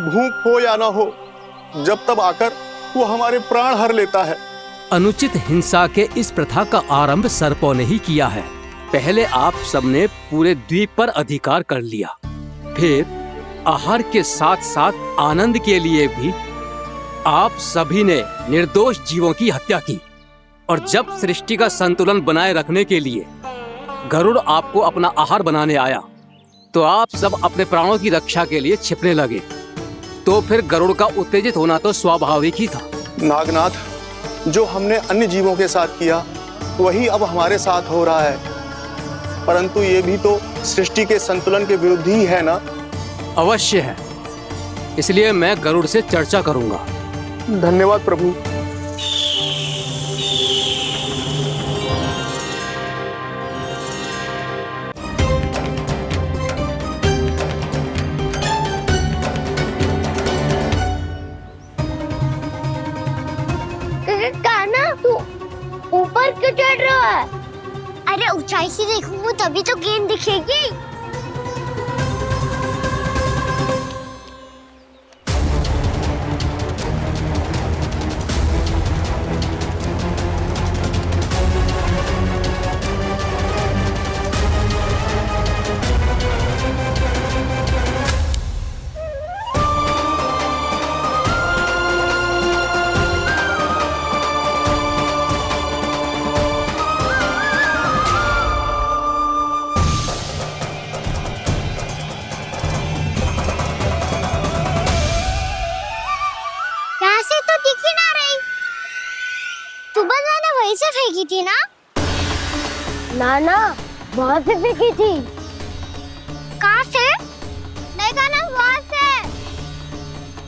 भूख हो या ना हो, जब तब आकर वो हमारे प्राण हर लेता है। अनुचित हिंसा के इस प्रथा का आरंभ सर्पों ने ही किया है। पहले आप सबने पूरे द्वीप पर अधिकार कर लिया, फिर आहार के साथ साथ आनंद के लिए भी आप सभी ने निर्दोष जीवों की हत्या की। और जब सृष्टि का संतुलन बनाए रखने के लिए गरुड़ आपको अपना आहार बनाने आया तो आप सब अपने प्राणों की रक्षा के लिए छिपने लगे। तो फिर गरुड़ का उत्तेजित होना तो स्वाभाविक ही था। नागनाथ, जो हमने अन्य जीवों के साथ किया वही अब हमारे साथ हो रहा है, परंतु ये भी तो सृष्टि के संतुलन के विरुद्ध ही है ना? अवश्य है, इसलिए मैं गरुड़ से चर्चा करूंगा। धन्यवाद प्रभु। कान्हा, तू ऊपर क्यों चढ़ रहा है? अरे ऊंचाई से देखूंगा तभी तो गेंद दिखेगी। से फेंकी थी ना? ना, वहाँ से फेंकी थी। कहाँ से? नहीं ना, वहाँ से।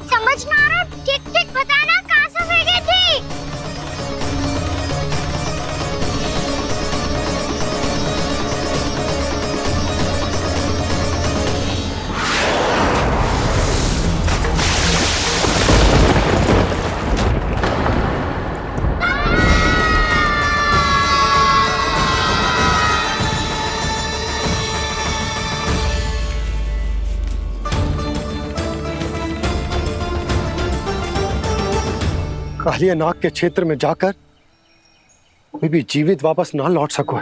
समझ ना आ रहा, ठीक बताना कहाँ से फेंकी थी? कालिया नाग के क्षेत्र में जाकर कोई भी जीवित वापस ना लौट सको।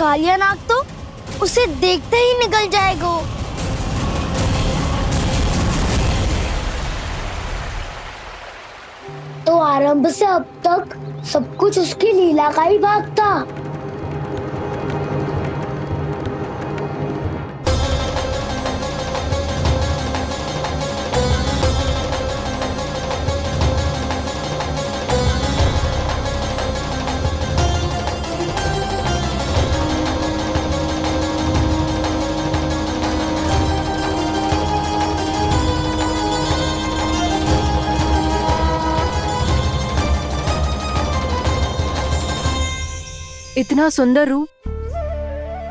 कालिया नाग तो उसे देखते ही निकल जाएगा। तो आरंभ से अब तक सब कुछ उसकी लीला का ही भाग था। इतना सुंदर रूप,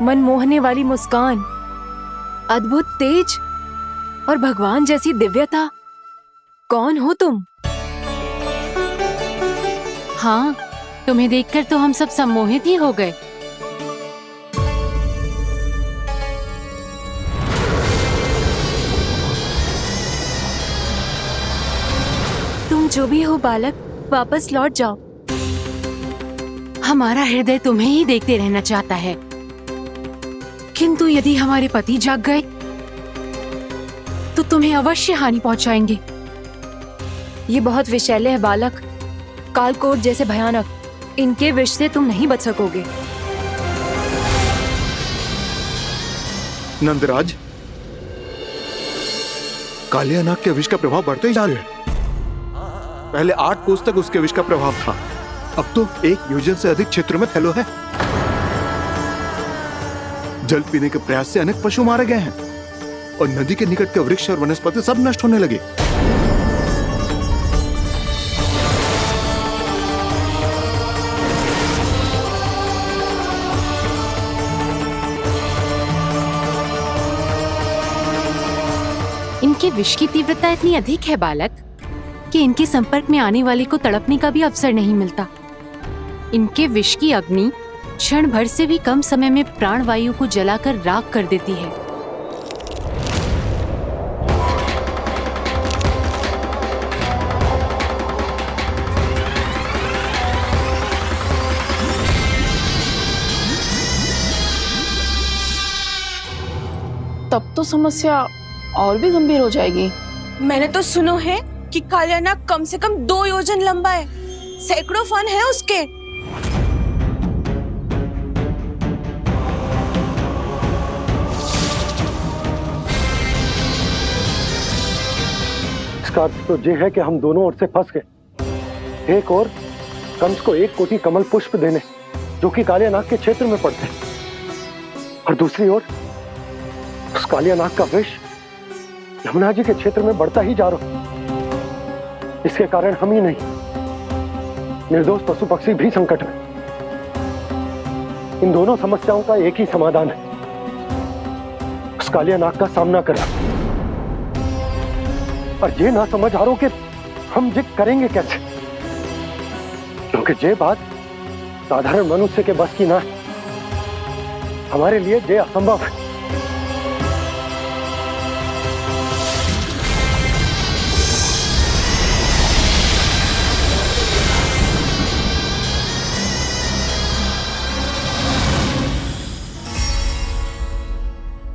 मन मोहने वाली मुस्कान, अद्भुत तेज और भगवान जैसी दिव्यता। कौन हो तुम? हाँ, तुम्हें देखकर तो हम सब सम्मोहित ही हो गए। तुम जो भी हो बालक, वापस लौट जाओ। हमारा हृदय तुम्हें ही देखते रहना चाहता है, किंतु यदि हमारे पति जाग गए तो तुम्हें अवश्य हानि पहुंचाएंगे। ये बहुत विषैले है बालक, कालकोट जैसे भयानक। इनके विष से तुम नहीं बच सकोगे। नंदराज, कालिया नाग के विष का प्रभाव बढ़ते ही जा रहा है। पहले 8 कोस तक उसके विष का प्रभाव था, अब तो 1 योजन से अधिक क्षेत्र में फैलो है। जल पीने के प्रयास से अनेक पशु मारे गए हैं और नदी के निकट के वृक्ष और वनस्पति सब नष्ट होने लगे। इनके विष की तीव्रता इतनी अधिक है बालक कि इनके संपर्क में आने वाले को तड़पने का भी अवसर नहीं मिलता। इनके विष की अग्नि क्षण भर से भी कम समय में प्राण वायु को जलाकर राख कर देती है। तब तो समस्या और भी गंभीर हो जाएगी। मैंने तो सुनो है कि कालिया नाग कम से कम 2 योजन लंबा है, सैकड़ों फन है उसके। इसका अर्थ तो ये है कि हम दोनों ओर से फंस गए। एक और कंस को 1 कोटि कमल पुष्प देने जो कि कालिया नाग के क्षेत्र में पड़ते हैं, और दूसरी ओर उस कालिया नाग का विष यमुना जी के क्षेत्र में बढ़ता ही जा रहा। इसके कारण हम ही नहीं, निर्दोष पशु पक्षी भी संकट में। इन दोनों समस्याओं का एक ही समाधान है, उस कालिया नाग का सामना करना। और ये ना समझ आ रहा कि हम ये करेंगे कैसे, क्योंकि ये बात साधारण मनुष्य के बस की ना है। हमारे लिए ये असंभव है।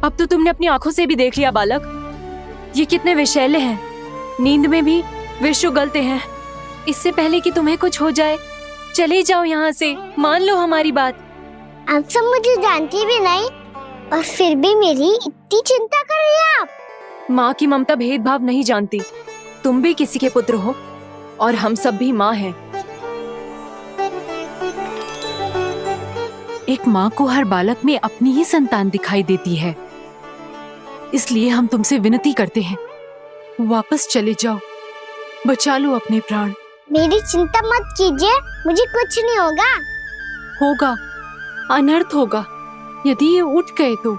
अब तो तुमने अपनी आंखों से भी देख लिया बालक, ये कितने विषैले हैं। नींद में भी विष उगलते हैं। इससे पहले कि तुम्हें कुछ हो जाए, चले जाओ यहाँ से, मान लो हमारी बात। आप सब मुझे जानती भी नहीं और फिर भी मेरी इतनी चिंता कर रही हैं आप। माँ की ममता भेदभाव नहीं जानती। तुम भी किसी के पुत्र हो और हम सब भी माँ हैं। एक माँ को हर बालक में अपनी ही संतान दिखाई देती है, इसलिए हम तुमसे विनती करते हैं, वापस चले जाओ, बचा लो अपने प्राण। मेरी चिंता मत कीजिए, मुझे कुछ नहीं होगा। होगा, अनर्थ होगा यदि ये उठ गए तो।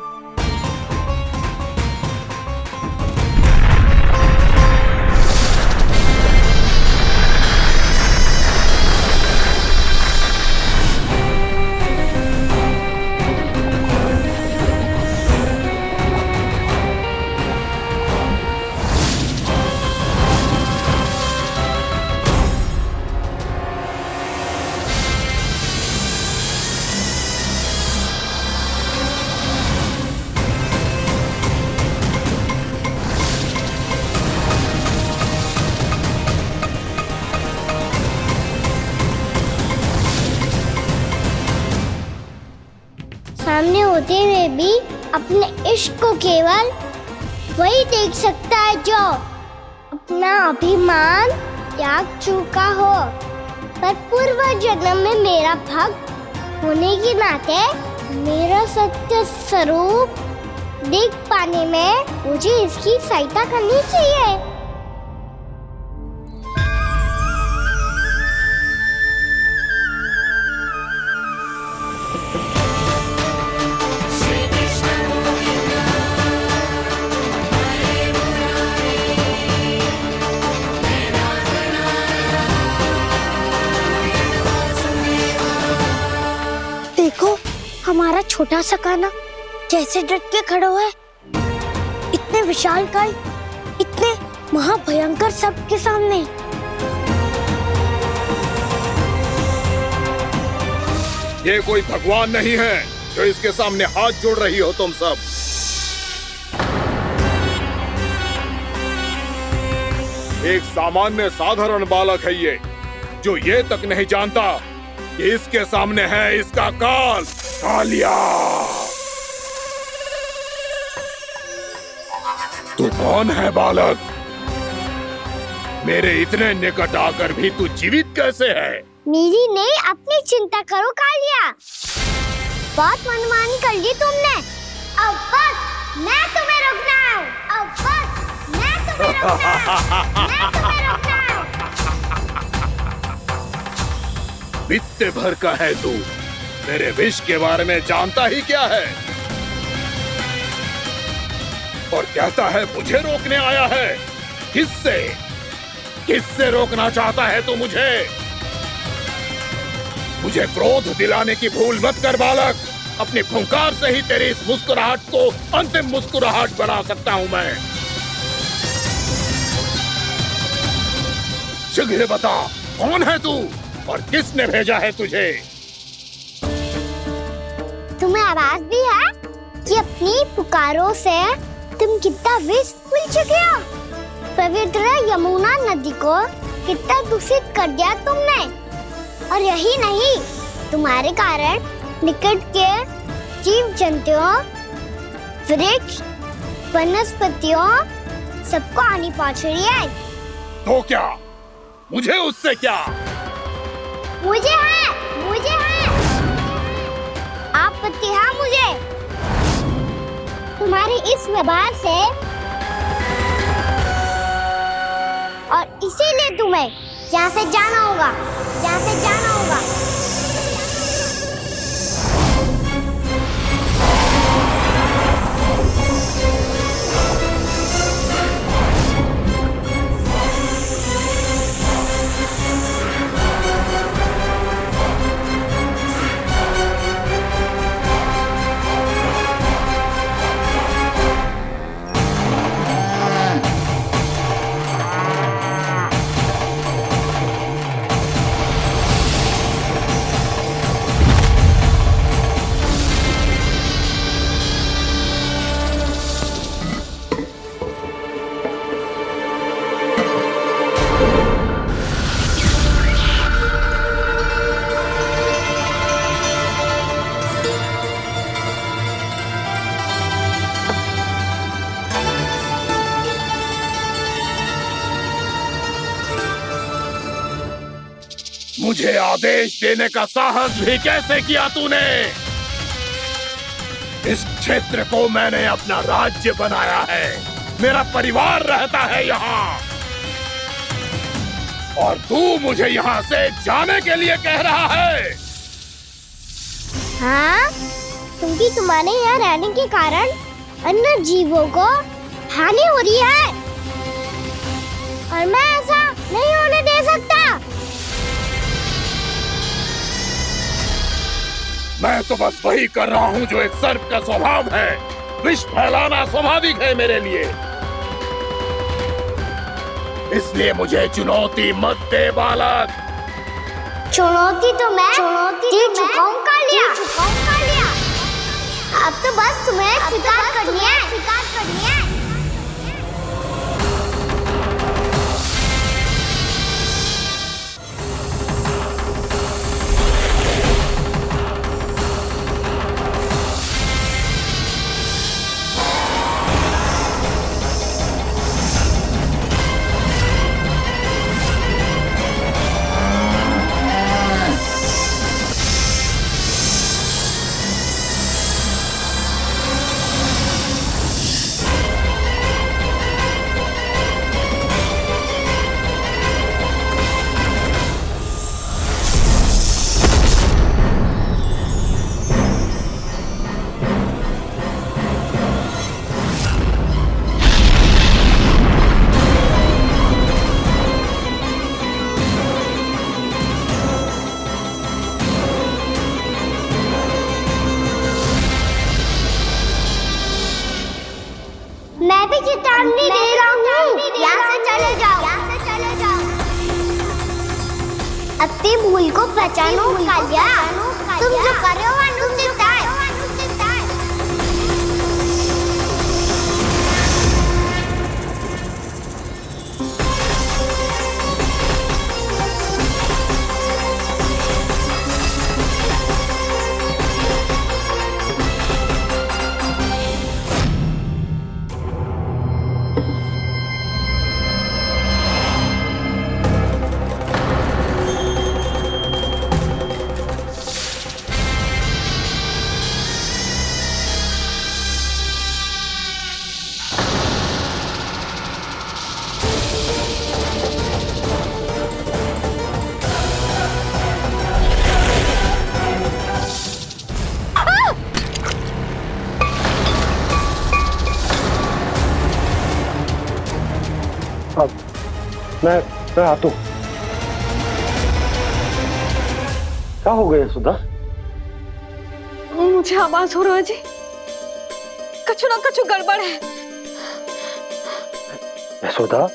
सामने होते हुए भी अपने इश्क को केवल वही देख सकता है जो अपना अभिमान त्याग चुका हो। पर पूर्व जन्म में मेरा भक्त होने के नाते मेरा सत्य स्वरूप देख पाने में मुझे इसकी सहायता करनी चाहिए। देखो हमारा छोटा सा कान्हा कैसे डट के खड़ा हुआ है, इतने विशालकाय, इतने महाभयंकर सबके सामने। ये कोई भगवान नहीं है जो इसके सामने हाथ जोड़ रही हो तुम सब। एक सामान्य साधारण बालक है ये, जो ये तक नहीं जानता कि इसके सामने है इसका काल, कालिया। तू कौन है बालक? मेरे इतने निकट आकर भी तू जीवित कैसे है? मेरी नहीं, अपनी चिंता करो कालिया। बहुत मनमानी कर ली तुमने। अब बस मैं तुम्हें रोकना हूँ। अब बस मैं तुम्हें रोकना हूँ। बित्ते भर का है तू, मेरे विष के बारे में जानता ही क्या है? और कहता है मुझे रोकने आया है। किससे? किससे रोकना चाहता है तू मुझे? मुझे क्रोध दिलाने की भूल मत कर बालक। अपनी फुंकार से ही तेरी इस मुस्कुराहट को अंतिम मुस्कुराहट बना सकता हूं मैं। शीघ्र बता, कौन है तू और किसने भेजा है तुझे? तुम्हें आवाज भी है कि अपनी पुकारों से तुम कितना विष भूल चुके हो। पवित्र यमुना नदी को कितना दूषित कर दिया तुमने। और यही नहीं, तुम्हारे कारण निकट के जीव जंतुओं, वृक्ष, वनस्पतियों सबको हानि पहुंच रही है। तो क्या? मुझे उससे क्या? मुझे है, आपत्ति है मुझे तुम्हारे इस व्यवहार से, और इसीलिए तुम्हें यहाँ से जाना होगा। मुझे आदेश देने का साहस भी कैसे किया तूने? इस क्षेत्र को मैंने अपना राज्य बनाया है, मेरा परिवार रहता है यहाँ, और तू मुझे यहाँ से जाने के लिए कह रहा है? हाँ, क्योंकि तुम्हारे यहाँ रहने के कारण अन्य जीवों को हानि हो रही है, और मैं ऐसा नहीं होने दे सकता। मैं तो बस वही कर रहा हूँ जो एक सर्प का स्वभाव है। विष फैलाना स्वाभाविक है मेरे लिए, इसलिए मुझे चुनौती मत दे बालक। चुनौती तो मैं दे चुका हूँ कालिया। अब तो बस तुम्हें स्वीकार करनी है। पहचानो कालिया, तुम जो कर रहे हो अनुचित है। मैं आता हूँ। क्या हो गया सुधा? मुझे आवाज हो रहा है जी, कछु ना कछु गड़बड़ है। यशोदा,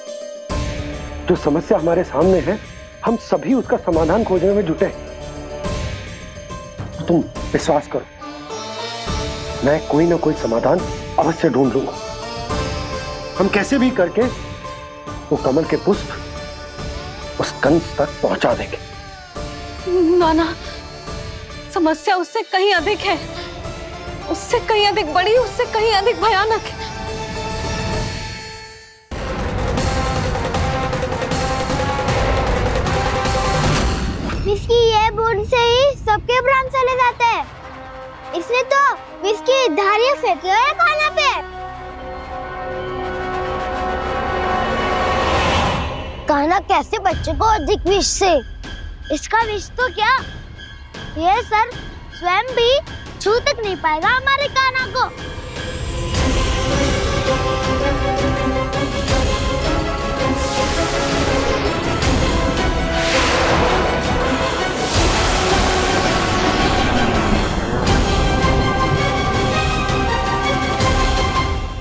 जो समस्या हमारे सामने है, हम सभी उसका समाधान खोजने में जुटे। तुम विश्वास करो, मैं कोई ना कोई समाधान अवश्य ढूंढ लूंगा। हम कैसे भी करके वो कमल के पुष्प उस कंस तक पहुंचा देंगे। नाना, समस्या उससे कहीं अधिक है, उससे कहीं अधिक बड़ी, उससे कहीं अधिक भयानक है। विस्की ये बूंद से ही सबके प्राण चले जाते हैं। इसने तो विस्की धारियां फेंकी है खाना पे। कान्हा कैसे बच्चे को अधिक विष से? इसका विष तो क्या, ये सर स्वयं भी छू तक नहीं पाएगा हमारे कान्हा को।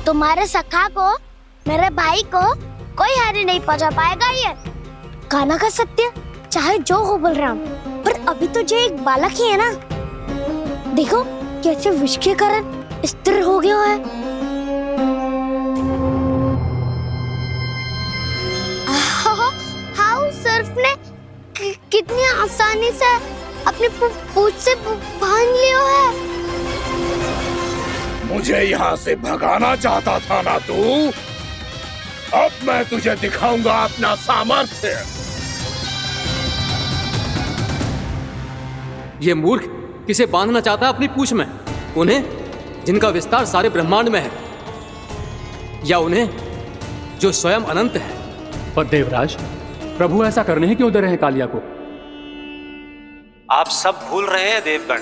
तुम्हारे सखा को, मेरे भाई को कोई हानि नहीं पहुंचा पाएगा। ये कान्हा का सत्य चाहे जो हो बलराम, पर अभी तो जो एक बालक ही है ना। देखो कैसे विष के कारण स्थिर हो गया है। हाउ सर्फ ने कितनी आसानी से अपनी पूंछ से बांध लिया है। मुझे यहाँ से भगाना चाहता था ना तू? अब मैं तुझे दिखाऊंगा अपना सामर्थ्य। ये मूर्ख किसे बांधना चाहता है अपनी पूंछ में? उन्हें जिनका विस्तार सारे ब्रह्मांड में है, या उन्हें जो स्वयं अनंत है? पर देवराज, प्रभु ऐसा करने ही क्यों दे रहे हैं कालिया को? आप सब भूल रहे हैं देवगण,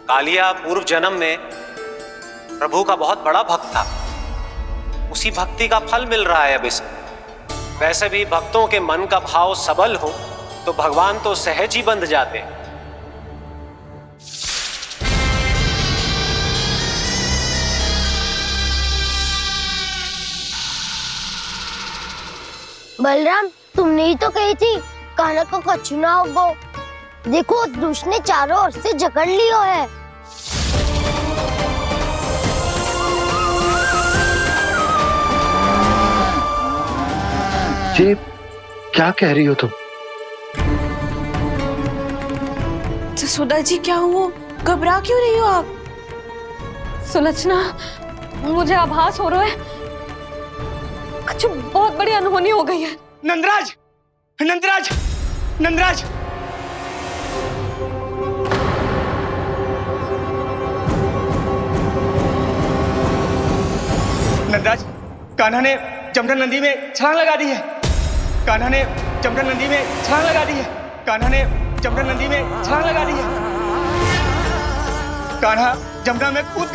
कालिया पूर्व जन्म में प्रभु का बहुत बड़ा भक्त था। उसी भक्ति का फल मिल रहा है अब इसे। वैसे भी भक्तों के मन का भाव सबल हो तो भगवान तो सहज ही बंध जाते। बलराम, तुमने ही तो कही थी कान्हा को कछु ना होगो। देखो दुष्ट ने चारों ओर से जकड़ लियो है। ये क्या कह रही हो तुम? सुधा जी, क्या हुआ? घबरा क्यों रही हो आप? सुलक्षणा, मुझे आभास हो रहा है कुछ बहुत बड़ी अनहोनी हो गई है। नंदराज, नंदराज, नंदराज! नंदराज, कान्हा ने जमदग्नि नदी में छलांग लगा दी है। कान्हा ने जमदग्नि नदी में छलांग लगा दी है। कान्हा ने जमदग्नि नदी में छलांग लगा दी है। कान्हा जमुना में कूद